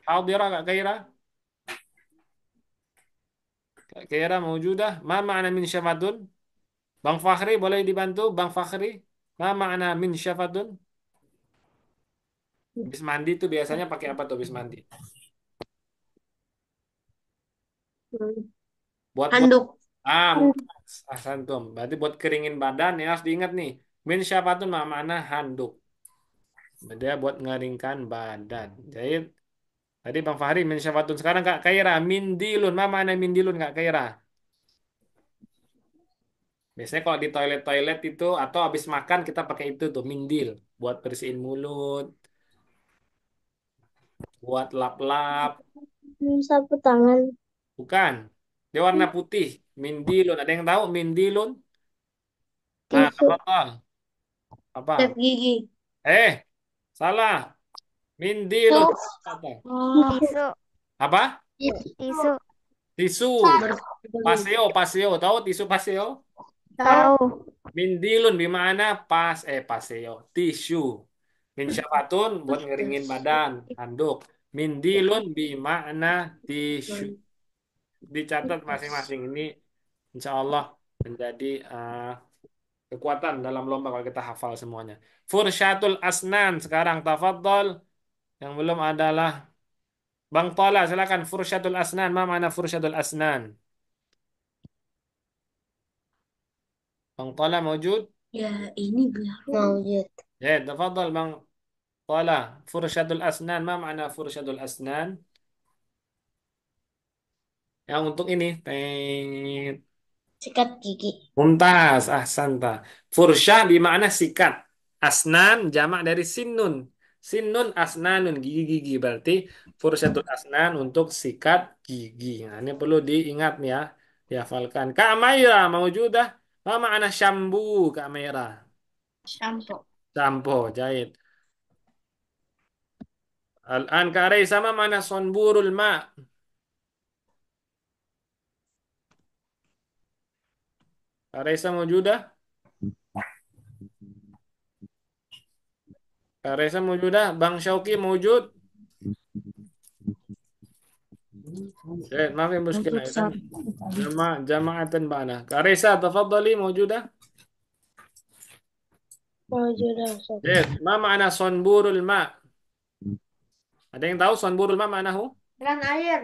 Hadira Kak Kaira? Kak Kaira maujudah? Ma makna min syafatun? Bang Fakhri boleh dibantu? Bang Fakhri, ma makna min syafatun? Habis mandi tuh biasanya pakai apa tuh habis mandi? Buat Handuk. mumtaz. Ahsantum. Berarti buat keringin badan ya harus diingat nih. Min syafatun ma makna handuk. Dia buat ngeringkan badan. Jadi tadi Bang Fahri min syafatun. Sekarang Kak Kaira mindilun. Ma makna mindilun Kak Kaira? Biasanya kalau di toilet-toilet itu atau habis makan kita pakai itu tuh mindil buat bersihin mulut, buat lap-lap. Sapu tangan. Bukan. Dia warna putih. Mindilun. Ada yang tahu mindilun? Nah, Tisu. apa? Cat Apa? gigi. Eh, salah. Mindilun. Tuh. Apa? Oh. Tisu. Apa? Tisu. Tisu. Bersih. Paseo, paseo. Tahu tisu paseo? Tahu. Mindilun bimana paseo. Tisu. Min syafatun buat ngeringin badan, handuk. Mindilun bimana tisu. Dicatat masing-masing ini insya Allah menjadi kekuatan dalam lomba kalau kita hafal semuanya. Fursyatul asnan sekarang tafadhol. Yang belum adalah Bang Tola silakan fursyatul asnan. Ma mana fursyatul asnan? Bang Tola maujud? Ya, ini biar. Maujud. Ya, tafadhol Bang Tola. Fursyatul asnan. Ma mana fursyatul asnan? Yang untuk ini. Tet. Sikat gigi. Mumtaz, ahsanta. Fursya bermakna sikat. Asnan jamak dari sinun. Sinun asnanun gigi-gigi berarti fursyatul asnan untuk sikat gigi. Nah, ini perlu diingat nih ya, dihafalkan. Kak Maira maujudah. Apa makna syambu Kak Maira? Shampoo. Sampo, jahit. Al-an Kak Ray sama mana sonburul ma? Kak Raisa maujudah? Kak Raisa maujudah? Bang Syauki maujud? Jahit, maaf ya muskilah Untuk ya kan. sapu. Jama'atan ba'na. Kak Reza, tafadhali mawjudah. Maujud. Ustaz. Jid, ma ma'na sonburul ma? Ada yang tahu sonburul ma ma'nahu? Keran air.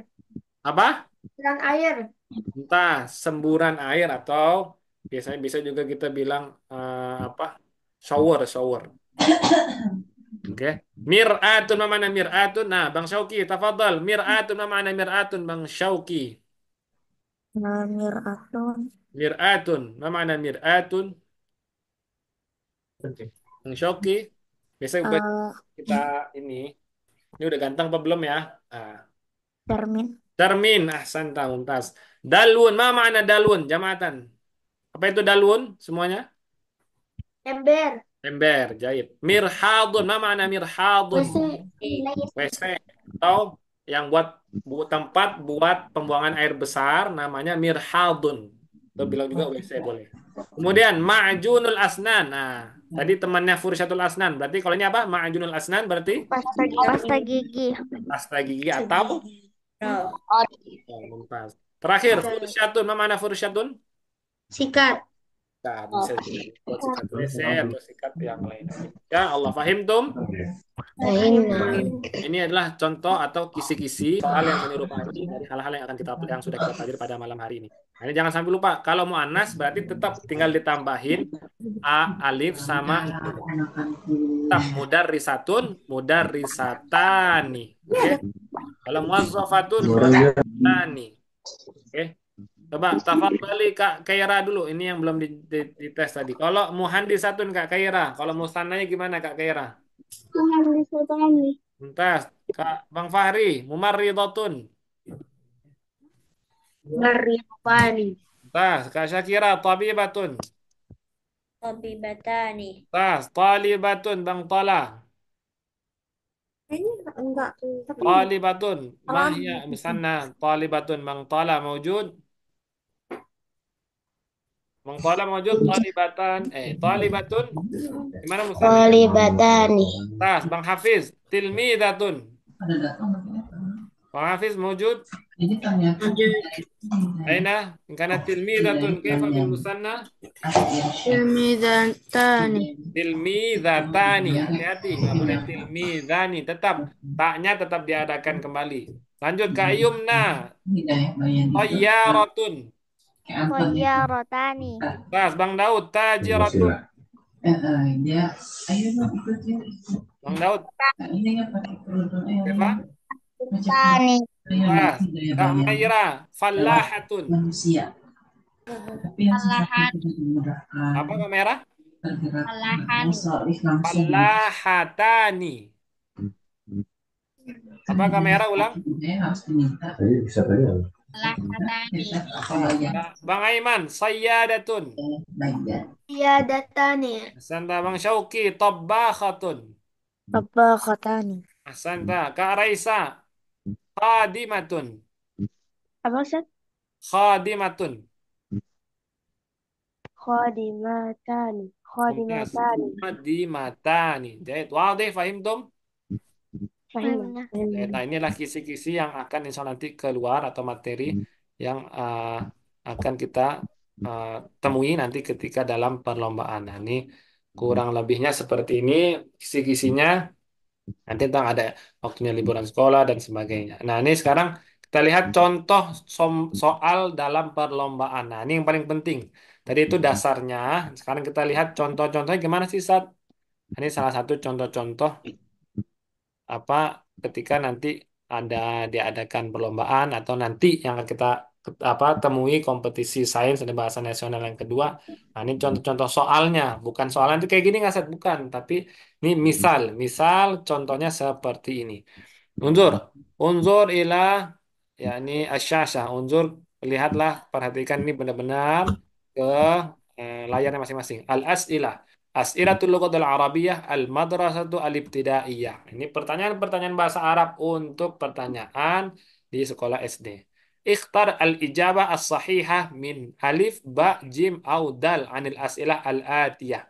Apa? Keran air. Entah semburan air atau biasanya bisa juga kita bilang apa? Shower, shower. Oke. Mir'atun ma ma'na mir'atun? Nah, Bang Syauki, tafadhal. Mir'atun ma ma'na mir'atun, Bang Syauki. Namir atun. Mir'atun ma ma'na mir'atun? Bang Syauki. Biasa kita ini. Ini udah ganteng apa belum ya? Ah. Cermin. Termin, ahsan mumtaz. Dalun, ma makna dalun? Jamatan. Apa itu dalun semuanya? Ember. Ember, jahit. Mirhadun, ma makna mirhadun? WC. WC. Atau yang buat tempat buat pembuangan air besar namanya mirhadun. Atau bilang juga WC boleh. Kemudian ma'junul asnan. Nah, tadi temannya Fursyatul Asnan. Berarti kalau ini apa? Ma'junul asnan berarti Pasta gigi. Pasta gigi. pasta gigi atau Oh, mumtaz. Terakhir, fursyatun. Ma mana fursyatun? Sikat. Nah, bisa buat sikat WC atau sikat yang lain. Ya Allah, fahim tum? Ini adalah contoh atau kisi-kisi soal yang menyerupai dari hal-hal yang akan yang sudah kita pelajari pada malam hari ini. Nah, ini jangan sampai lupa. Kalau mau anas berarti tetap tinggal ditambahin a alif sama tetap mudar risatun, mudar risatani. Oke. Kalau muazzafatun, muazzafani. Oke. Coba tafadhali Kak Kaira dulu. Ini yang belum dites tadi. Kalau muhandisatun Kak Kaira, kalau musananya gimana Kak Kaira? Tuhan disotani. Entas, Kak Bang Fahri, mumarridatun. Maripani. Entas, Kak Syakira, tabibatun. Tabibatani. Tas, talibatun Bang Tala. Ini enggak. Tapi Talibatun, alam. mahya musanna talibatun Bang Tala maujud. Bang Tala maujud talibatan. Talibatun. Gimana musanna? Talibatani. Tas, Bang Hafiz, tilmidatun. Bang Hafiz mewujud. Jadi ternyata Lanjut. Aina, in kanat tilmidatun kaifa bil musanna? Tilmidatan. Tilmidatani. Hati-hati, nggak boleh tilmidani. Tetap taknya tetap diadakan kembali. Lanjut ke Ayumna. hidayah bayan itu Tayyaratun. kayak apa gitu. Khoyarotani. Bas, Bang Daud. Tajiratun. Sila. Dia ayo dong ikut ya ikut. Bang Daud. Nah, ini yang pakai kerudung ayo ayo Eva. baca Tani. yang Bas. hidayah Kak bayan Maira. lewat Fallahatun. manusia. Tapi yang seperti Malahan. itu dimudahkan Apa Kak Merah? tergerak Malahan. musalih langsung Fallahatani. kan Apa Kak Merah ulang? hidayah harus diminta Tadi bisa tadi apa? Malahatani. kita apa Bas. bayan Bang Aiman. Sayyadatun. bayan Tiadatani. Asanta Bang Syauki. Tabbakhatun. Tabakhatani. Asanta Kak Raisa. Khadimatun. Apa Ustaz? Khadimatun. Khadimatani. Mumtaz. Khadimatani. Khadimatani. Jadi, wadih, fahimtum? Fahimna. Jadi, nah, inilah kisi-kisi yang akan insya Allah nanti keluar atau materi yang akan kita uh, temui nanti ketika dalam perlombaan. Nah, ini kurang lebihnya seperti ini kisi-kisinya. Nanti tentang ada waktunya liburan sekolah dan sebagainya. Nah, ini sekarang kita lihat contoh soal dalam perlombaan. Nah, ini yang paling penting. Tadi itu dasarnya. Sekarang kita lihat contoh-contohnya gimana sih, Sat? Ini salah satu contoh-contoh apa ketika nanti ada diadakan perlombaan atau nanti yang akan kita apa temui kompetisi sains dan bahasa nasional yang kedua. Nah, ini contoh-contoh soalnya, bukan soalnya itu kayak gini nggak Sat? Bukan, tapi ini misal contohnya seperti ini. Unzur, unzur ila ya ini asyasha. Unzur, lihatlah, perhatikan ini benar-benar ke layarnya masing-masing. Al-as'ilah. As'ilatul lughatil arabiyyah al-madrasatu al-ibtidaiyah. Ini pertanyaan-pertanyaan bahasa Arab untuk pertanyaan di sekolah SD. Ikhtar al-ijabah as-sahihah min alif, ba, jim, au dal anil as'ilah al-atiyah.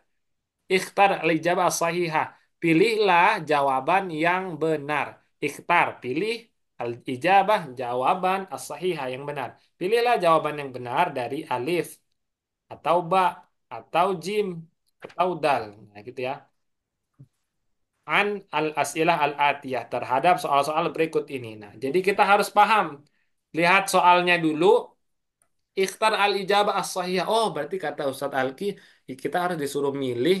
Ikhtar al-ijabah as-sahihah. Pilihlah jawaban yang benar. Ikhtar, pilih al-ijabah jawaban as-sahihah yang benar. Pilihlah jawaban yang benar dari alif atau ba atau jim atau dal. Nah, gitu ya. An al-as'ilah al-atiyah terhadap soal-soal berikut ini. Nah, jadi kita harus paham. Lihat soalnya dulu. Ikhtar al-ijabah as-sahihah. Oh, berarti kata Ustadz Alki, kita harus disuruh milih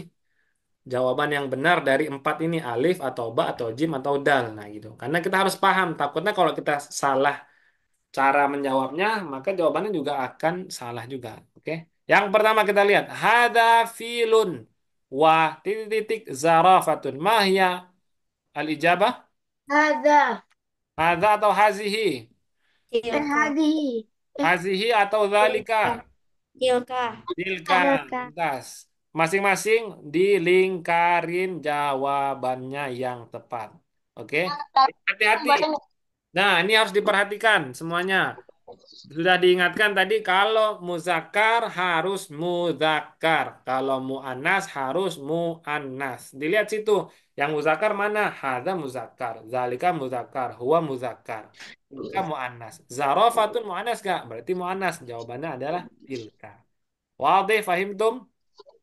jawaban yang benar dari empat ini alif atau ba atau jim atau dal. Nah, gitu. Karena kita harus paham. Takutnya kalau kita salah cara menjawabnya, maka jawabannya juga akan salah juga. Oke. Yang pertama kita lihat hada filun wa titik-titik zarafatun. Mahya al-ijabah? Hada. Hada atau hazihi? Hadihi. Hazihi atau zalika? Tilka. Tilka. Tilka. Tuntas. Masing-masing dilingkarin jawabannya yang tepat. Oke. Hati-hati. Nah, ini harus diperhatikan semuanya. Sudah diingatkan tadi kalau muzakkar harus muzakkar. Kalau muannas harus muannas. Dilihat situ. Yang muzakkar mana? Hadza muzakkar. Zalika muzakkar. Huwa muzakkar. Tilka muannas. Zarafatun muannas gak? Berarti muannas. Jawabannya adalah tilka. Wadih, fahimtum?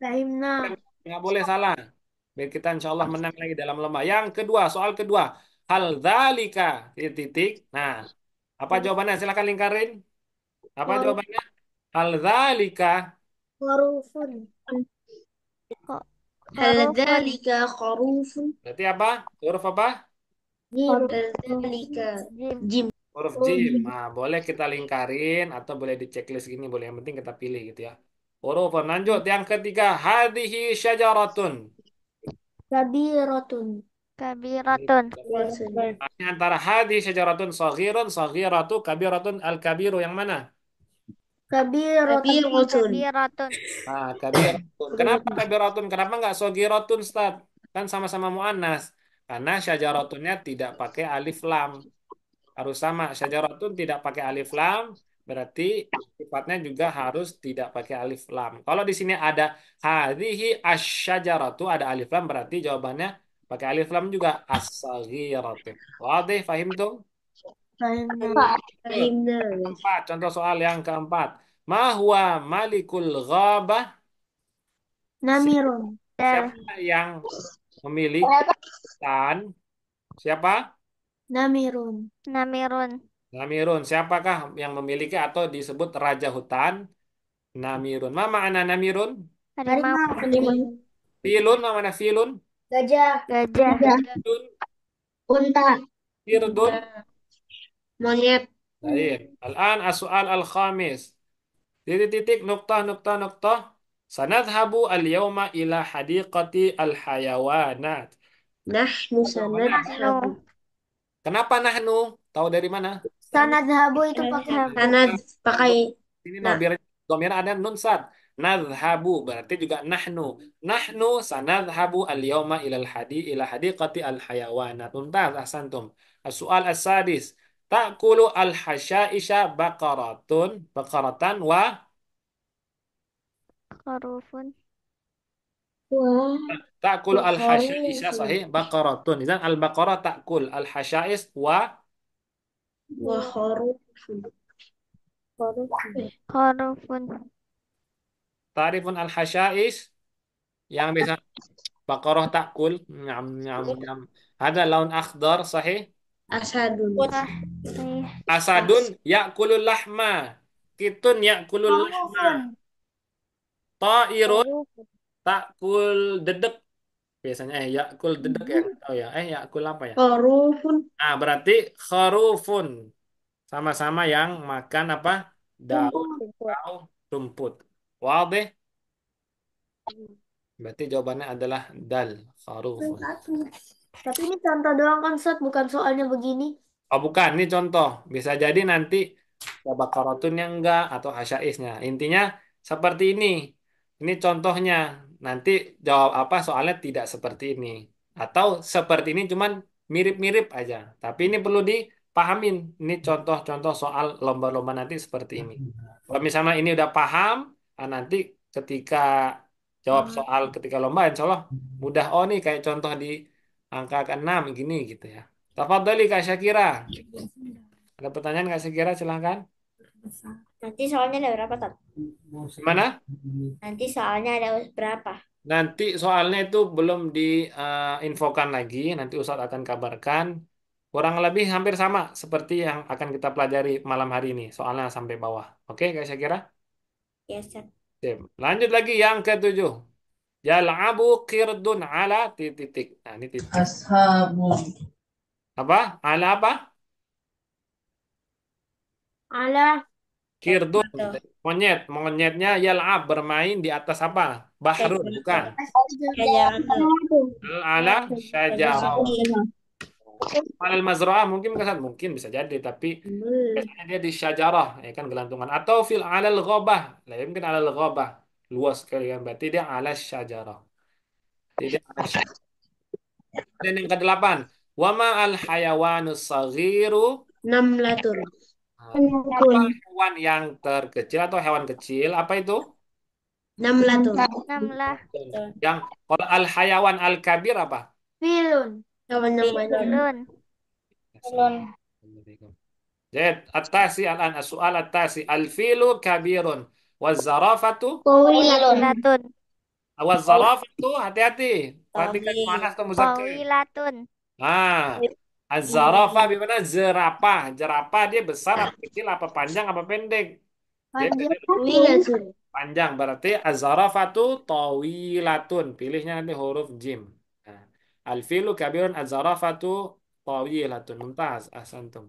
Fahimna. Nggak boleh salah. Biar kita insya Allah menang lagi dalam lomba. Yang kedua, soal kedua. Hal dzalika titik. Nah, apa jawabannya? Silakan lingkarin. Apa jawabannya? Hal dzalika. Kharufun. Kok Hal hurufun. dzalika kharufun. Berarti apa? Huruf apa? Jim. Hal dzalika Jim. jim. Huruf jim. Nah, boleh kita lingkarin atau boleh di checklist gini. Boleh. Yang penting kita pilih gitu ya. Huruf lanjut. Yang ketiga. Hadhihi syajaratun. Kabiratun. Kabiratun. Ini antara hadhi syajaratun saghirun, saghiratu, kabiratun, al-kabiru. Yang mana? Kabiratun. Kabiratun. Nah, kabiratun. Kenapa kabiratun? Kenapa nggak sogiratun, Ustaz? Kan sama-sama mu'annas. Karena syajaratunnya tidak pakai alif lam. Harus sama. Syajaratun tidak pakai alif lam, berarti sifatnya juga harus tidak pakai alif lam. Kalau di sini ada hadhihi asyajaratu, ada alif lam, berarti jawabannya pakai alif lam juga as-saghiratu. Wadih, fahim tuh? Fahimna. Pak. Fahimna. Keempat, contoh soal yang keempat. Ma huwa malikul ghabah? Si- Namirun. Siapa yang memiliki Ternyata hutan? Siapa? Namirun. Namirun. Namirun. Siapakah yang memiliki atau disebut raja hutan? Namirun. Ma ma'ana namirun? Harimau. Harimau. Filun, ma ma'ana filun? Gajah. Gajah. Dun, unta, firdun. Monyet. Baik. Al-an as-su'al al-khamis. Titik-titik, nuktah, nuktah, nuktah. Sanadhabu al-yawma ila hadiqati al-hayawanat. Nahnu Jawabannya apa? sanadhabu. Nahnu. Kenapa nahnu? Tahu dari mana? Sanadhabu itu pakai Nadhabu. sanad pakai Ini no, nah. biar domir ada nun sad. Nadhabu berarti juga nahnu. Nahnu sanadhabu al-yawma ila hadiqati al-hayawanat. Mumtaz ahsantum. As-su'al as-sadis. Ta'kulu al-hasyaisha baqaratan wa Kharufun. Wah, ta'kulu al-hasyaisha kharufun. sahih baqaratun. Idzan al-baqarah ta'kul al-hasyais wa Wah, kharufun. Kharufun. Kharufun. ta'rifun al-hasyais yang bisa baqarah ta'kul nyam nyam nyam. Ada laun akhdar sahih. Asadun. Sah. Sahih. Asadun ya'kulul lahma. Kitun ya'kulul lahma. Kharufun. Ta'irun Kharufun. ta'kul dedek. Biasanya ya'kul dedek ya. Oh ya, ya'kul apa ya? Kharufun. Nah, berarti kharufun. Sama-sama yang makan apa? Daun Rumput. atau rumput. Wadih? Berarti jawabannya adalah dal. Kharufun. Tapi ini contoh doang kan, Ustaz, bukan soalnya begini. Oh bukan, ini contoh. Bisa jadi nanti ya bakaratun enggak atau hasyaisnya. Intinya seperti ini. Ini contohnya. Nanti jawab apa soalnya tidak seperti ini. Atau seperti ini cuman mirip-mirip aja. Tapi ini perlu dipahamin. Ini contoh-contoh soal lomba-lomba nanti seperti ini. Kalau misalnya ini udah paham, nanti ketika jawab soal ketika lomba, insya Allah mudah. Oh nih kayak contoh di angka ke-6 gini gitu ya. Tafadhali Kak Syakira. Ada pertanyaan Kak Syakira silahkan. Nanti soalnya ada berapa, Tat? Gimana? Nanti soalnya ada berapa? Nanti soalnya itu belum diinfokan lagi. Nanti Ustadz akan kabarkan. Kurang lebih hampir sama seperti yang akan kita pelajari malam hari ini. Soalnya sampai bawah. Oke Kak Syakira? Ya, Ustaz. Sip. Lanjut lagi yang ketujuh. Yal'abu qirdun ala titik. Nah ini titik. ashabun Apa? Ala apa? Ala Kirdun. Monyet. Monyetnya yal'ab bermain di atas apa? Bahrun. Bukan. Ala syajarah. Alal mazra'ah mungkin kan mungkin bisa jadi tapi biasanya dia di syajarah ya kan gelantungan atau fil alal ghabah. Lah ya mungkin alal ghabah. Luas sekali kan berarti dia ala syajarah. Tidak ala syajarah. Dan yang kedelapan, wama al hayawanus saghiru. Namlatun. Apa hewan yang terkecil atau hewan kecil? Apa itu? Namlatun. Namlah. Yang kalau al hayawan al kabir apa? Filun. Kawan yang banyak. Filun. Filun. Zaid, at-tasi al-an as-su'al at-tasi al-filu kabirun waz-zarafatu Filun. Latun. waz-zarafatu hati-hati. Perhatikan muannas atau muzakkar. Tawilatun. Ah, az-zarafah bagaimana zerapah. Jerapah dia besar apa kecil apa panjang apa pendek? Dia Wilatun. panjang berarti az-zarafatu tawilatun. Pilihnya nanti huruf jim. Nah, al-filu kabirun az-zarafatu tawilatun. Mumtaz, ahsantum.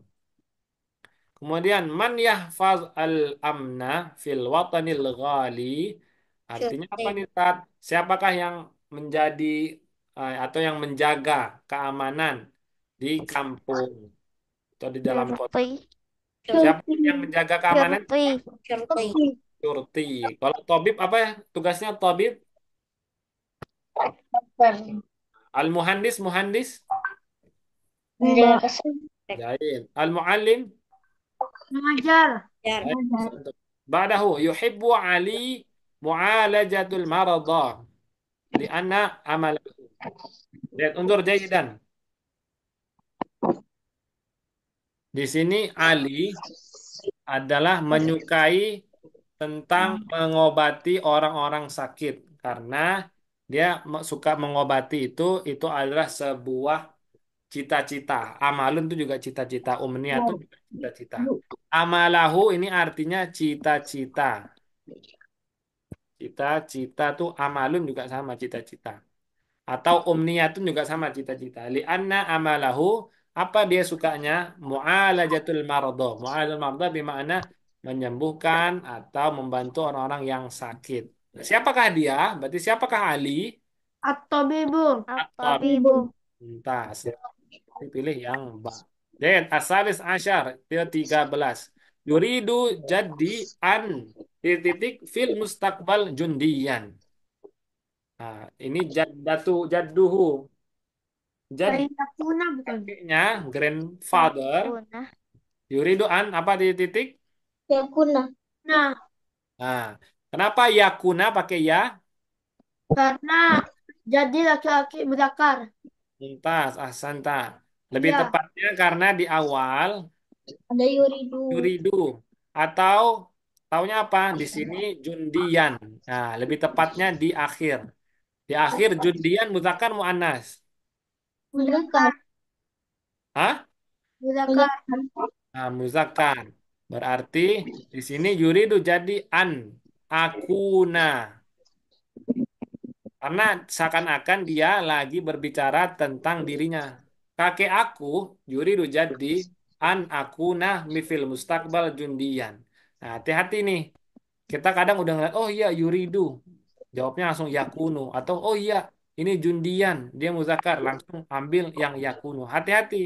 Kemudian man yahfaz al-amna fil watanil ghali. Artinya apa nih Tat? Siapakah yang menjadi atau yang menjaga keamanan di kampung atau di dalam kota? Syurti. Siapa yang menjaga keamanan? Syurti. Surti. Kalau tabib apa ya tugasnya tabib? Al-muhandis, muhandis. Menjaga kesehatan. Jahil. Al-muallim. Mengajar. Jahil. Ba'dahu yuhibbu Ali mu'alajatul marada li'anna amal. Lihat undur jayidan. Di sini Ali adalah menyukai tentang mengobati orang-orang sakit karena dia suka mengobati itu adalah sebuah cita-cita. Amalun itu juga cita-cita, umniyatun juga cita-cita. Amalahu ini artinya cita-cita. Cita-cita tuh amalun juga sama cita-cita. Atau umniyatun juga sama cita-cita. Lianna amalahu apa dia sukanya? Mu'alajatul mardo. Mu'alajatul mardo bermakna menyembuhkan atau membantu orang-orang yang sakit. Siapakah dia? Berarti siapakah Ali? At-tabibu. Atau At-tabibu. Tuntas. Pilih yang ba. Dan asalis asyar ke 13. Yuridu jadi an titik fil mustakbal jundian. Nah, ini jadduhu. Jad Ayakuna bukan. kakeknya grandfather. Yakuna. Yuridu an apa di titik? Yakuna. Nah, Nah, kenapa yakuna pakai ya? karena jadi laki-laki berakar. Tuntas, ahsanta. Lebih Iya. tepatnya karena di awal Ada Yuridu. yuridu atau taunya apa? Di sini jundian. Nah, lebih tepatnya di akhir. Di akhir jundian muzakkar muannas. Berakar. Hah? Berakar. Nah, muzakkar. Berarti di sini yuridu jadi an akuna. Karena seakan-akan dia lagi berbicara tentang dirinya. Kakek aku yuridu jadi an akuna mifil mustakbal jundian. Nah, hati-hati nih. Kita kadang udah ngeliat, oh iya yuridu. Jawabnya langsung yakunu. Atau oh iya ini jundian. Dia muzakkar. Langsung ambil yang yakunu. Hati-hati.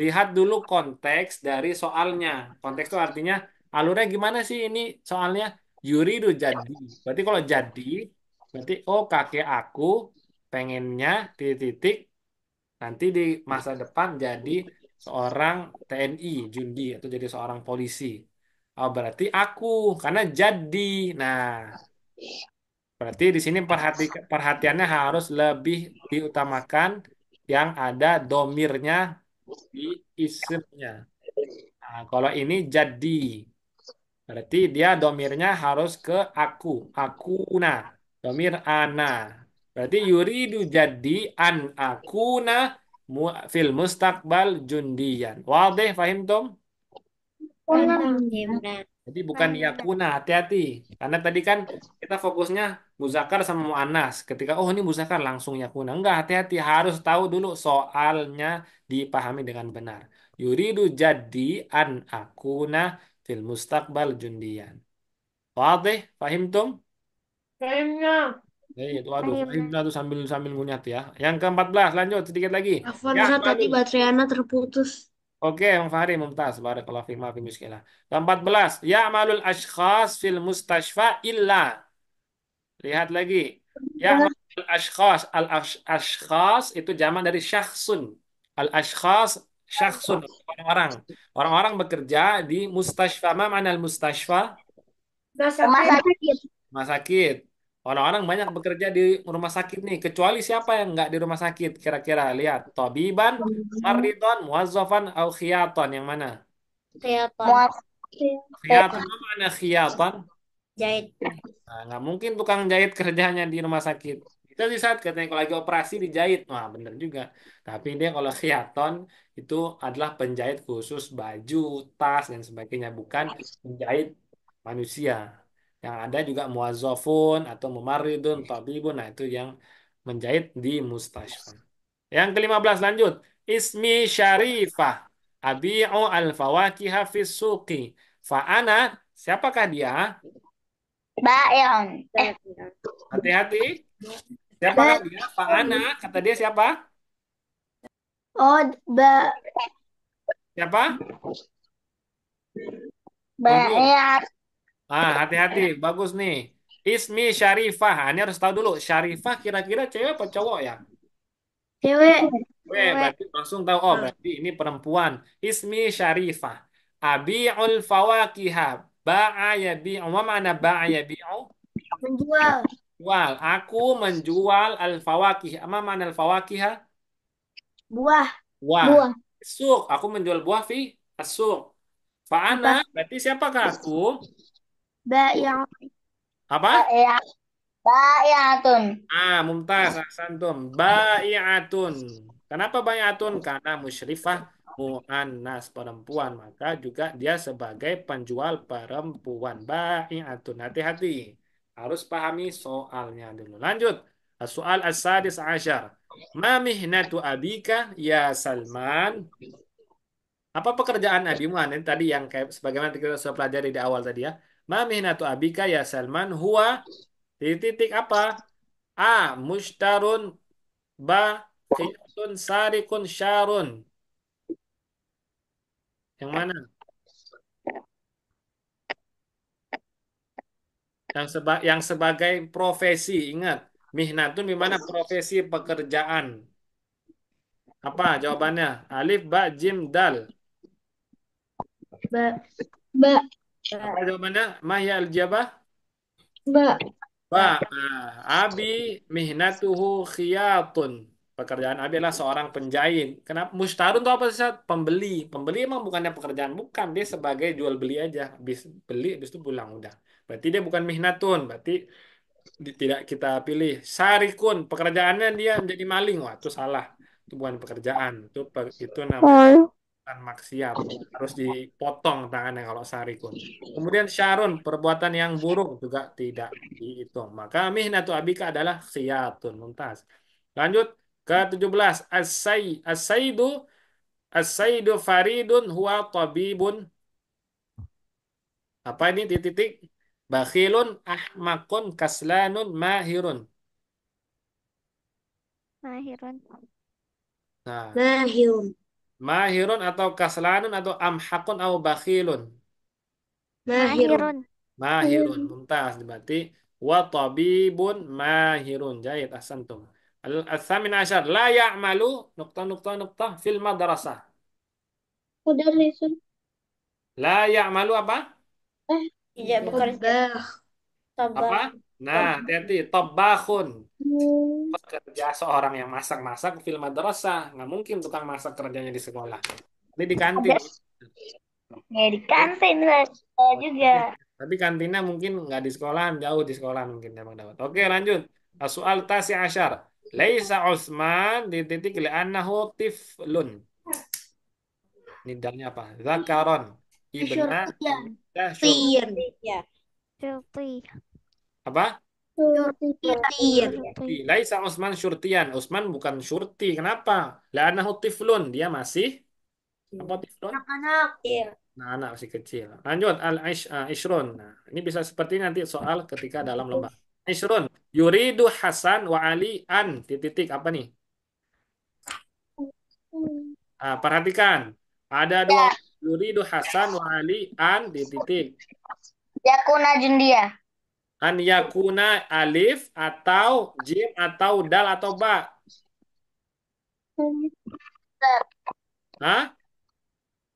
Lihat dulu konteks dari soalnya. Konteks itu artinya alurnya gimana sih ini soalnya? Yuridu jadi. Berarti kalau jadi, berarti oh kakek aku pengennya titik-titik nanti di masa depan jadi seorang TNI, Jundi, atau jadi seorang polisi. Oh, berarti aku, karena jadi. Nah, berarti di sini perhatiannya harus lebih diutamakan yang ada domirnya di isimnya. Nah, kalau ini jadi, berarti dia domirnya harus ke aku. Akuna. Domir ana. Berarti yuridu jadi an akuna fil mustakbal jundian. Wadih, fahim Tom? Paham. Iya benar. Jadi bukan Paham benar. yakuna, hati-hati. Karena tadi kan kita fokusnya muzakkar sama muannas. Ketika oh ini muzakkar langsung yakuna. Enggak, hati-hati. Harus tahu dulu soalnya dipahami dengan benar. Yuridu jadi an akuna fil mustakbal jundian. Wadih, fahim Tom? Kayaknya. Waduh, Paham. fahim tuh sambil sambil ngunyah tuh ya. Yang ke-14, lanjut sedikit lagi. Afwan, Ya, Ustaz, tadi Malul. baterai Ana terputus. Oke, Bang Fahri Mumtaz. Barakallahu fiik, maaf muskilah. Ke-14, ya'malul ashkhas fil mustashfa illa. Lihat lagi. Ya'malul ashkhas. Al-ashkhas itu jamak dari syakhsun. Al-ashkhas syakhsun, orang-orang. Orang-orang bekerja di mustashfa. Ma mana al-mustashfa? Rumah sakit. Rumah sakit. Orang-orang banyak bekerja di rumah sakit nih. Kecuali siapa yang nggak di rumah sakit? Kira-kira lihat. Tabiban, maridon, muwazzafan, au khiyaton. Yang mana? Kelihatan. Muat. Khiyaton. Apa mana khiyaton? Jahit. Nah, nggak mungkin tukang jahit kerjanya di rumah sakit. Itu di saat katanya kalau lagi operasi dijahit. Wah, bener juga. Tapi dia kalau khiaton itu adalah penjahit khusus baju, tas, dan sebagainya. Bukan penjahit manusia. Yang ada juga muazzafun atau mumarridun, tabibun. Nah, itu yang menjahit di mustasfa. Yang ke-15 lanjut. Ismi syarifah. Abi'u al-fawakiha fis suqi. Fa'ana, siapakah dia? Bayang. Hati-hati. Siapakah Ba- dia? Pak Ana. Kata dia siapa? Oh, Siapa? Mundur. Bayang. Hati-hati. Bagus nih. Ismi Syarifah. Ini harus tahu dulu. Syarifah kira-kira cewek apa cowok ya? cewek. Cewek. Berarti langsung tahu. Oh, berarti ini perempuan. Ismi Syarifah. Abi'ul fawakiha. Ba'a yabi'u. Apa mana ba'a yabi'u? Menjual. Jual. Aku menjual al-fawakih. Apa mana al-fawakih? Buah. Buah. Buah. Suk. Aku menjual buah, Fi. As-suq. Fa'ana, Apa? berarti siapakah aku? Ba yang Apa? Ya, Baiatun. Mumtaz, ahsantum. Bai'atun. Kenapa bai'atun? Karena musyrifah mu'annas perempuan, maka juga dia sebagai penjual perempuan. Bai'atun. Hati-hati. Harus pahami soalnya dulu. Lanjut. Soal as-sadis asyar. Ma mihnatu abika ya Salman? Apa pekerjaan abimu? Ini tadi yang kayak sebagaimana kita sudah pelajari di awal tadi ya. Ma mihnatu abika ya Salman huwa titik apa? A. Mushtarun. Ba. Khiyatun sarikun syarun. Yang mana? Yang sebagai profesi. Ingat. Mihnatun di mana profesi pekerjaan. Apa jawabannya? Alif, ba, jim, dal. ba Ba, Apa Ba. jawabannya? Mahya al-jabah? ba. Ba. Abi mihnatuhu khiyatun. Pekerjaan Abi adalah seorang penjahit. Kenapa? Mustarun itu apa sih? Sat? Pembeli. Pembeli emang bukannya pekerjaan. Bukan. Dia sebagai jual beli aja. Habis beli, habis itu pulang. Udah. Berarti dia bukan mihnatun. Berarti tidak kita pilih. Sarikun. Pekerjaannya dia menjadi maling. Wah, itu salah. Itu bukan pekerjaan. Itu namanya bukan maksiat. Harus dipotong tangannya kalau sarikun. Kemudian syarun, perbuatan yang buruk juga tidak dihitung. Maka mihnatu abika adalah khiyatun. Mumtaz. Lanjut ke 17. As-saidu as-saidu faridun huwa tabibun. Apa ini titik-titik? Bakhilun, ahmakun, kaslanun, mahirun. Mahirun. Nah, mahirun. mahirun atau kaslanun atau amhakun atau bakhilun. Mahirun. Mahirun. Mahirun, mumtaz. Berarti wa tabibun mahirun. Jahit, ahsantum. Al-thamin asyar. La ya'malu, nukta, nukta, nukta, fil madrasah. Udah Rizun. La ya'malu apa? Tidak bekerja. Tabah. Apa? Tabah. Nah, hati-hati. Tabbahun. Hmm. Pekerja seorang yang masak-masak fil madrasah. Nggak mungkin tukang masak kerjanya di sekolah. Ini di kantin. Ada ya di kantin saya juga. Tapi kantinnya mungkin nggak di sekolahan, jauh di sekolahan mungkin ya Bang Dawud. Oke, lanjut. Soal tasi asyar. Laisa Utsman di titik li'annahu tiflun. Ini dalnya apa? Zakaron. Ibna. Syurtiyan. Syur. Tiyan. Ya. Filti. Apa? Syurtiyan. Filti. Laisa Utsman syurtian. Utsman bukan syurti. Kenapa? Li'annahu tiflun. Dia masih apa tiflun? Anak-anak. Iya. Nah, anak masih kecil. Lanjut ishrun. Nah, ini bisa seperti nanti soal ketika dalam lomba. Ishrun. Yuridu Hasan wa Ali an titik apa nih? Perhatikan. Ada dua Ya, orang. Yuridu Hasan wa Ali an titik. Yakuna Jundia. An yakuna alif atau jim atau dal atau ba. Hah?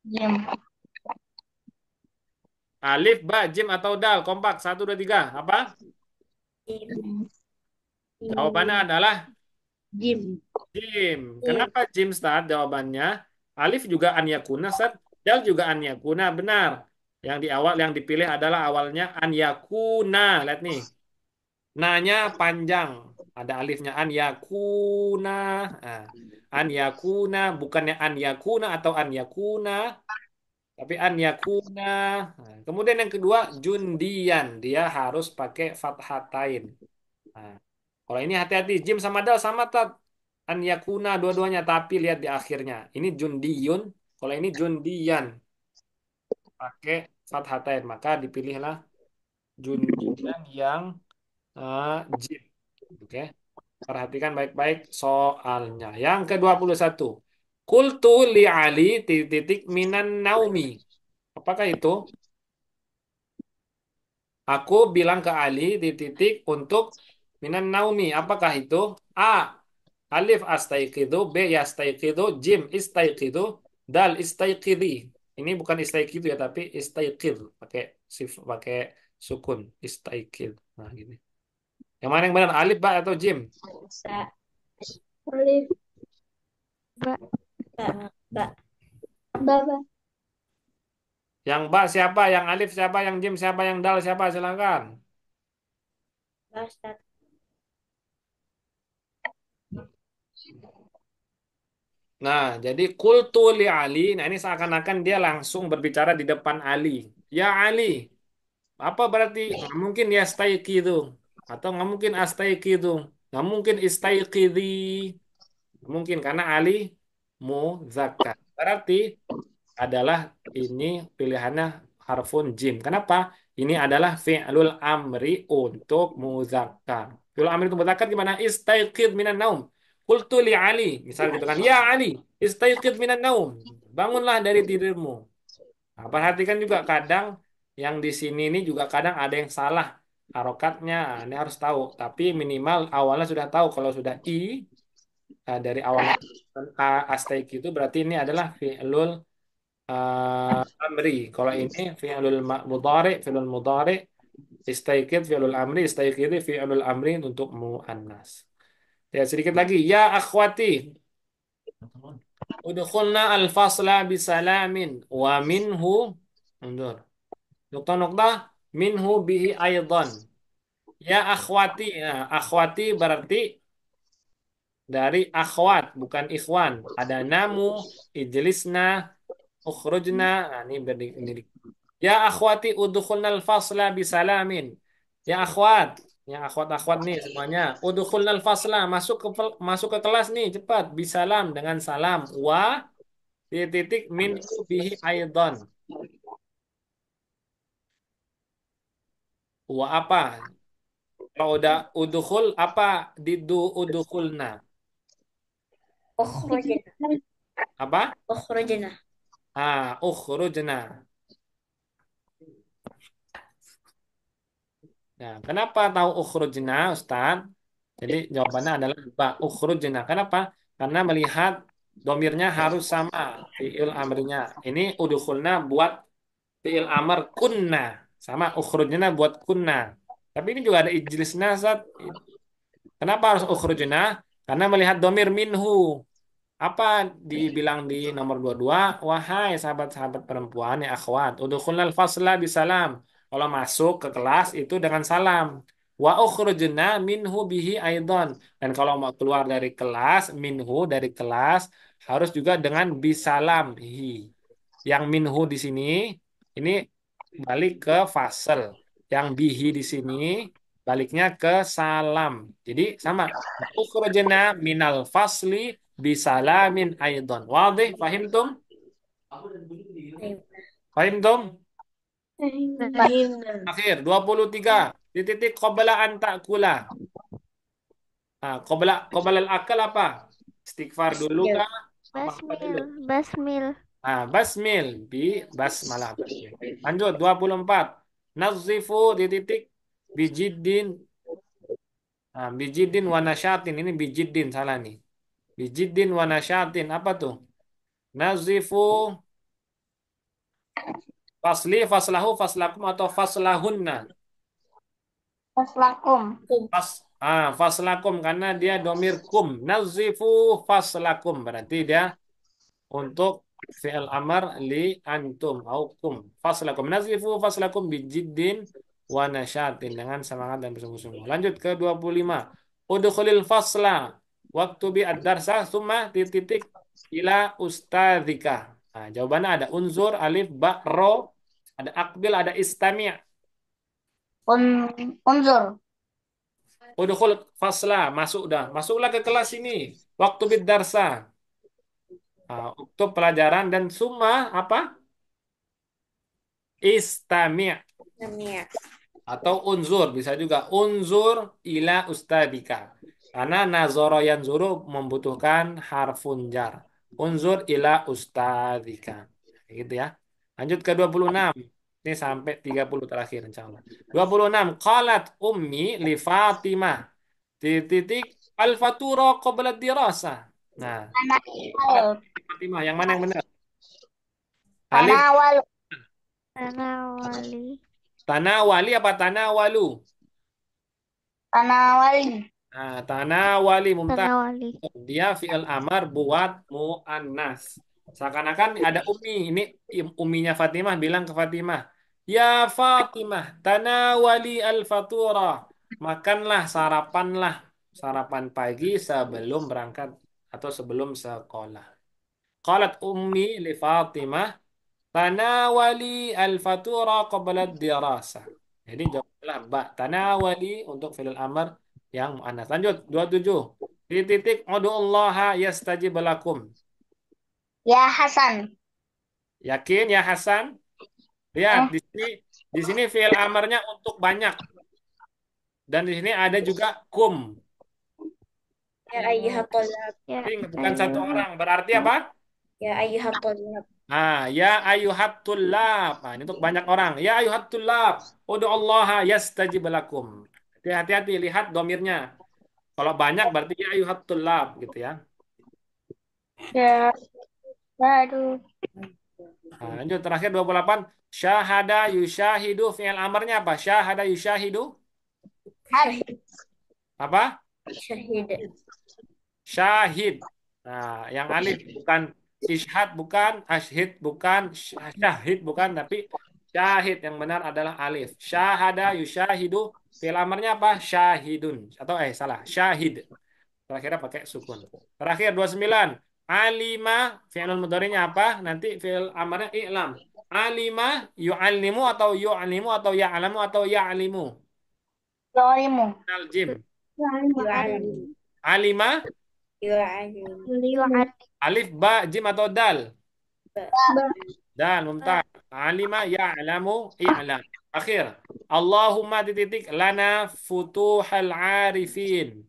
Jim. Alif, ba, jim atau dal. Kompak. Satu, dua, tiga. Apa? Jawabannya adalah Jim. Jim. Kenapa Jim start? Jawabannya Alif juga an yakuna start. Dal juga an yakuna. Benar. Yang di awal yang dipilih adalah awalnya an yakuna. Lihat nih. Nanya panjang. Ada alifnya an yakuna. Nah, an yakuna bukannya an yakuna atau an yakuna, tapi an yakuna. Nah, kemudian yang kedua jundian. Dia harus pakai fathatain. Nah, kalau ini hati-hati, Jim sama Dal sama tat. An yakuna dua-duanya, tapi lihat di akhirnya. Ini Jundiyun, kalau ini Jundian. Pakai fathatain, maka dipilihlah Jundian yang Jim. Oke, perhatikan baik-baik soalnya. Yang ke-21. Kultu li Ali titik minan naumi. Apakah itu? Aku bilang ke Ali di titik untuk minan naumi. Apakah itu? A. Alif astaiqidu, B yastaiqidu, Jim istaiqidu, Dal istaiqidi. Ini bukan istaiqidu ya, tapi istaiqid. Pakai sukun. Istaiqid. Nah, gini. Yang mana yang benar? Alif, Ba, atau Jim? Alif. Ba. Ba. Ba. Baba. Yang ba siapa? Yang alif siapa? Yang jim siapa? Yang dal siapa? Silakan. Ustaz. Nah, jadi kultu li Ali. Nah, ini seakan-akan dia langsung berbicara di depan Ali. Ya Ali. Apa berarti? Nggak mungkin ya itu. Atau nggak mungkin itu. Nggak mungkin istaikidhi. Mungkin karena Ali muzakkar. Berarti adalah ini pilihannya harfun jim. Kenapa? Ini adalah fi'lul amri untuk muzakkar. Fi'lul amri untuk muzakkar gimana? Istaiqid minan naum. Qultu li Ali. Misal gitu kan. Ya Ali, istaiqid minan naum. Bangunlah dari tidurmu. Nah, perhatikan juga kadang yang di sini ini juga kadang ada yang salah harokatnya. Ini harus tahu. Tapi minimal awalnya sudah tahu. Kalau sudah dari awalnya astaik itu berarti ini adalah fi'lul amri. Kalau ini fi'lul mudhari, istaikid fi'lul amri, istaikid fi'lul amri untuk muannas. Ya, sedikit lagi. Ya akhwati, udkhulna al-fasla bisalamin wa minhu mundur. Nukta-nukta minhu bihi aidan. Ya akhwati. Nah, akhwati berarti dari akhwat, bukan ikhwan. Ada namu, ijlisna, ukhrujna. Nah, ini ya akhwati udkhulnal fasla bisalamin. Ya akhwat, yang akhwat-akhwat nih semuanya. Udkhulnal fasla, masuk ke kelas nih cepat bisalam dengan salam. Wa titik min bihi aidan. Wa apa? Kalau udah udkhul apa didu udkhulna? Ukhrujna. Apa? Ukhrujna. Ukhrujna. Nah, kenapa tahu ukhrujna, Ustaz? Jadi jawabannya adalah ba ukhrujna. Kenapa? Karena melihat domirnya harus sama fiil amrinya. Ini udkhulna buat fiil amr kunna, sama ukhrujna buat kunna. Tapi ini juga ada ijlisna, Ustaz. Kenapa harus ukhrujna? Karena melihat domir minhu. Apa dibilang di nomor 22? Wahai sahabat-sahabat perempuan ya akhwat, udkhulnal fasla bisalam. Kalau masuk ke kelas itu dengan salam. Wa ukhrujna minhu bihi aidan. Dan kalau mau keluar dari kelas, minhu dari kelas harus juga dengan bisalam bihi. Yang minhu di sini ini balik ke fasel. Yang bihi di sini baliknya ke salam. Jadi sama. Ukhrujna minal fasli bisalamin aidan. Wadih, fahimtum? Fahimtum? Nah, Akhir 23. Di titik qabla an ta'kula. Qabla al-akal apa? Istighfar dulu kah? Apa basmil, dulu? basmil, Basmil basmalah basmil. Lanjut 24. Nazifu di titik bijiddin. Bijiddin wa nasyatin. Ini bijiddin salah nih. Bijiddin wa nasyatin apa tuh? Nazifu fasli faslahu faslakum atau faslahunna. Wassalamualaikum. Faslakum karena dia domir kum. Nazifu faslakum berarti dia untuk fi'il amar li antum au kum. Faslakum nazifu faslakum bijiddin wa nasyatin dengan semangat dan bersungguh-sungguh. Lanjut ke 25. Udkhulil fasla waktu bi ad-darsa summa titik ila ustadzika. Nah, jawabannya ada unzur alif ba ro, ada akbil, ada istami'. Unzur. Udkhul fasla, masuk dah. Masuklah ke kelas ini. Waktu bid darsa. Untuk pelajaran dan summa apa? Istami' Namanya. atau unzur bisa juga unzur ila ustadika. Karena nazoro yanzuru membutuhkan harfun jar. Unzur ila ustadika. Gitu ya. Lanjut ke 26. Ini sampai 30 terakhir insyaallah. 26. Qalat ummi li Fatimah. Titik al-fatura qabla dirasah. Nah, Anak qalat Fatimah yang mana yang benar? Alif Tanawal. tanawali, tanawali apa tanawalu? Tanawali. Tanawali mumtaz. tanawali, Dia fi'il amar buat muannas. Seakan-akan ada Umi. Ini uminya Fatimah bilang ke Fatimah, Ya Fatimah, tanawali al-fatura. Makanlah, sarapanlah. Sarapan pagi sebelum berangkat atau sebelum sekolah. Qalat ummi li Fatimah, tanawali al-fatura qabla dirasa. Jadi jawablah ba. Tanawali untuk fi'il amr yang muannas. Lanjut, 27. Di titik udu'ullaha yastajib lakum. Ya Hasan. Yakin ya Hasan? Lihat Eh, di sini fi'il amarnya untuk banyak dan di sini ada juga kum. Ya ayyuhat thalab. Ya Jadi bukan satu ayyuhat. orang. Berarti apa? Ya ayyuhat thalab. Ya ayuhat tullab. Nah, ini untuk banyak orang. Ya ayuhat tullab. Allah yastajib lakum. Hati-hati lihat domirnya. Kalau banyak berarti ya ayuhat tullab gitu ya. ya, aduh. Nah, lanjut terakhir 28. Syahada yusyahidu fi'il amarnya apa? Syahada yusyahidu Had. apa? Syahid. Syahid. Nah, yang alif bukan ishad bukan, ashid bukan, syahid bukan, tapi syahid yang benar adalah alif. Syahada yusyahidu fi'il amarnya apa? Syahidun. Atau salah, syahid. Terakhirnya pakai sukun. Terakhir 29. Alima fi'il mudhari'nya apa? Nanti fi'il amarnya i'lam. Alima yu'allimu atau yu'alimu atau ya'lamu atau ya'limu. Yolimu. Aljim. Yu'alim. Alima Yu'alim. alif ba jim atau dal? Ba. Dan mumtaz. Alima ya'lamu i'lam. Akhir. Allahumma titik lana futuhal arifin.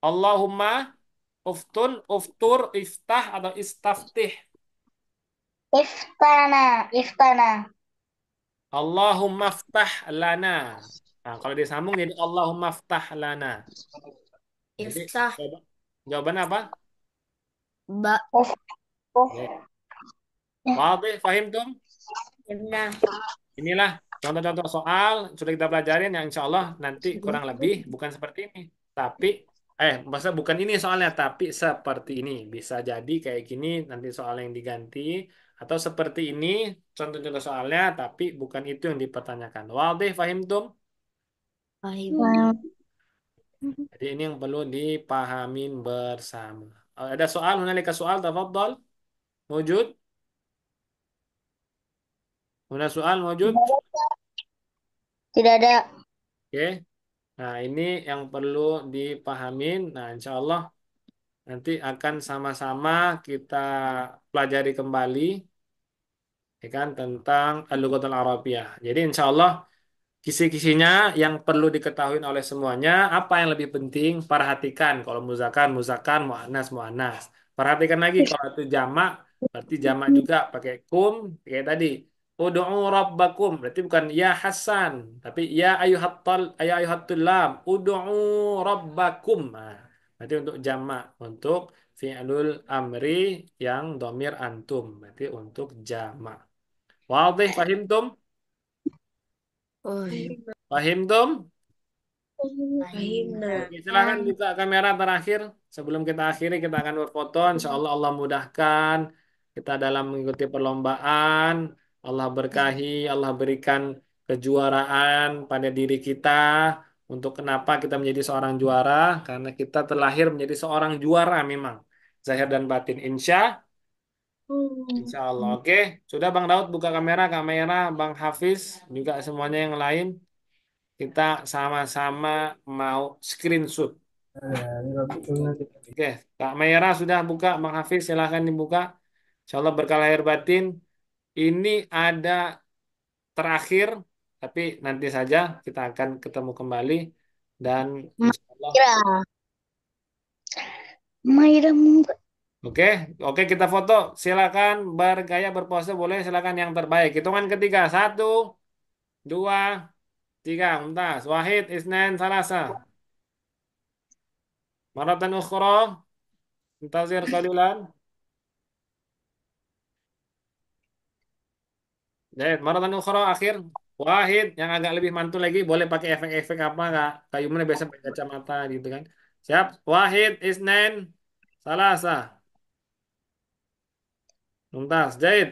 Allahumma uftun, uftur, iftah atau istaftih. Iftana. Iftana. Allahumma ftah lana. Nah, kalau disambung jadi Allahumma ftah lana. Jadi Iftah. jawaban apa? Ba. Uf. Uf. Ya. Wadih, fahim tuh? Nah. Inilah contoh-contoh soal sudah kita pelajarin yang insya Allah nanti kurang lebih bukan seperti ini. Tapi, maksudnya bukan ini soalnya, tapi seperti ini. Bisa jadi kayak gini nanti soal yang diganti. Atau seperti ini contoh-contoh soalnya, tapi bukan itu yang dipertanyakan. Wadih, fahim tuh? Fahim. Jadi ini yang perlu dipahamin bersama. Ada soal, hunalika soal, tafadhal. Wujud? Huna soal, wujud? Tidak ada. Oke. Nah, ini yang perlu dipahamin. Nah, insya Allah nanti akan sama-sama kita pelajari kembali, ya kan, tentang Al-Lughatul Arabiyah. Jadi insya Allah kisi-kisinya yang perlu diketahui oleh semuanya, apa yang lebih penting, perhatikan. Kalau muzakan, muzakan, mu'anas, mu'anas. Perhatikan lagi, kalau itu jamak, berarti jamak juga pakai kum, kayak tadi. Udu'u rabbakum, berarti bukan ya Hasan, tapi ya ayuhat tullab, udu'u rabbakum. Nah, berarti untuk jamak, untuk fi'lul amri yang domir antum, berarti untuk jamak. Wadih, fahimtum? Oh, Fahimtum? fahim. Nah. Oke, silakan buka kamera terakhir. Sebelum kita akhiri, kita akan berfoto. Insya Allah Allah mudahkan kita dalam mengikuti perlombaan. Allah berkahi, Allah berikan kejuaraan pada diri kita. Untuk kenapa kita menjadi seorang juara? Karena kita terlahir menjadi seorang juara memang. Zahir dan batin. Insya Allah. Oke, sudah Bang Daud buka kamera, Bang Hafiz, juga semuanya yang lain. Kita sama-sama mau screenshot. Oke, Kak Mayra sudah buka, Bang Hafiz silahkan dibuka. Insya Allah berkah lahir batin. Ini ada terakhir, tapi nanti saja kita akan ketemu kembali. Dan insya Allah, Maira. Maira. oke, oke kita foto. Silakan bergaya berpose boleh. Silakan yang terbaik. Hitungan ketiga, 1, 2, 3. Mumtaz. Wahid, Isnan, Salasa. Maratan ukhra. Muntazir qalilan. Jadi, maratan ukhra akhir. Wahid yang agak lebih mantul lagi boleh pakai efek-efek apa nggak? Kayu mana biasa pakai kacamata gitu kan. Siap. Wahid, Isnan, Salasa. Mumtaz, Zaid.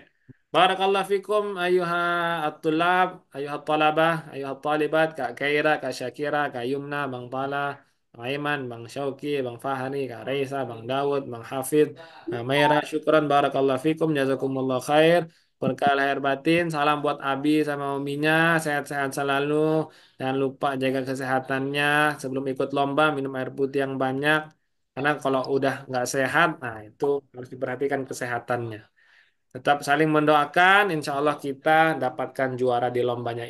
Barakallahu fikum ayuha at-tulab, ayuha at-talabah, ayuha at-talibat, Kak Kaira, Kak Syakira, Kak Yumna, Bang Pala, Bang Aiman, Bang Syauki, Bang Fahri, Kak Raisa, Bang Dawud, Bang Hafid, Kak Maira, syukran barakallahu fikum, jazakumullah khair. Berkah lahir batin, salam buat Abi sama Uminya, sehat-sehat selalu. Jangan lupa jaga kesehatannya sebelum ikut lomba, minum air putih yang banyak. Karena kalau udah nggak sehat, nah itu harus diperhatikan kesehatannya. Tetap saling mendoakan, insya Allah kita dapatkan juara di lombanya.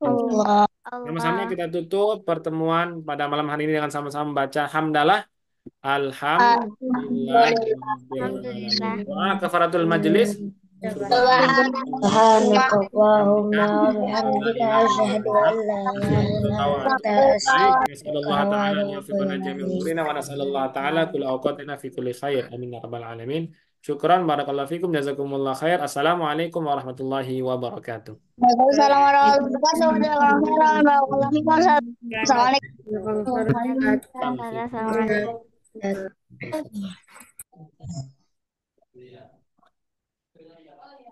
Allah. Sama-sama Allah. kita tutup pertemuan pada malam hari ini dengan sama-sama baca hamdalah. Alhamdulillah. Alhamdulillah. Doa kafaratul majelis. Subhanallah. سبحانك اللهم La وبحمدك ilaha أشهد illallah. أن لا إله إلا Nastaghfiruka أنت Baik, أستغفرك nasallallahu ta'ala an وأتوب yafiqana jami'a إليك umurina wa nasallallahu ta'ala kul awqatina fi kulli khair. Amin ya rabbal alamin. Syukran barakallahu fikum jazakumullah khair. Assalamualaikum warahmatullahi wabarakatuh. Waalaikumsalam warahmatullahi wabarakatuh. Assalamualaikum. Barakallahu fikum. Assalamualaikum. Iya.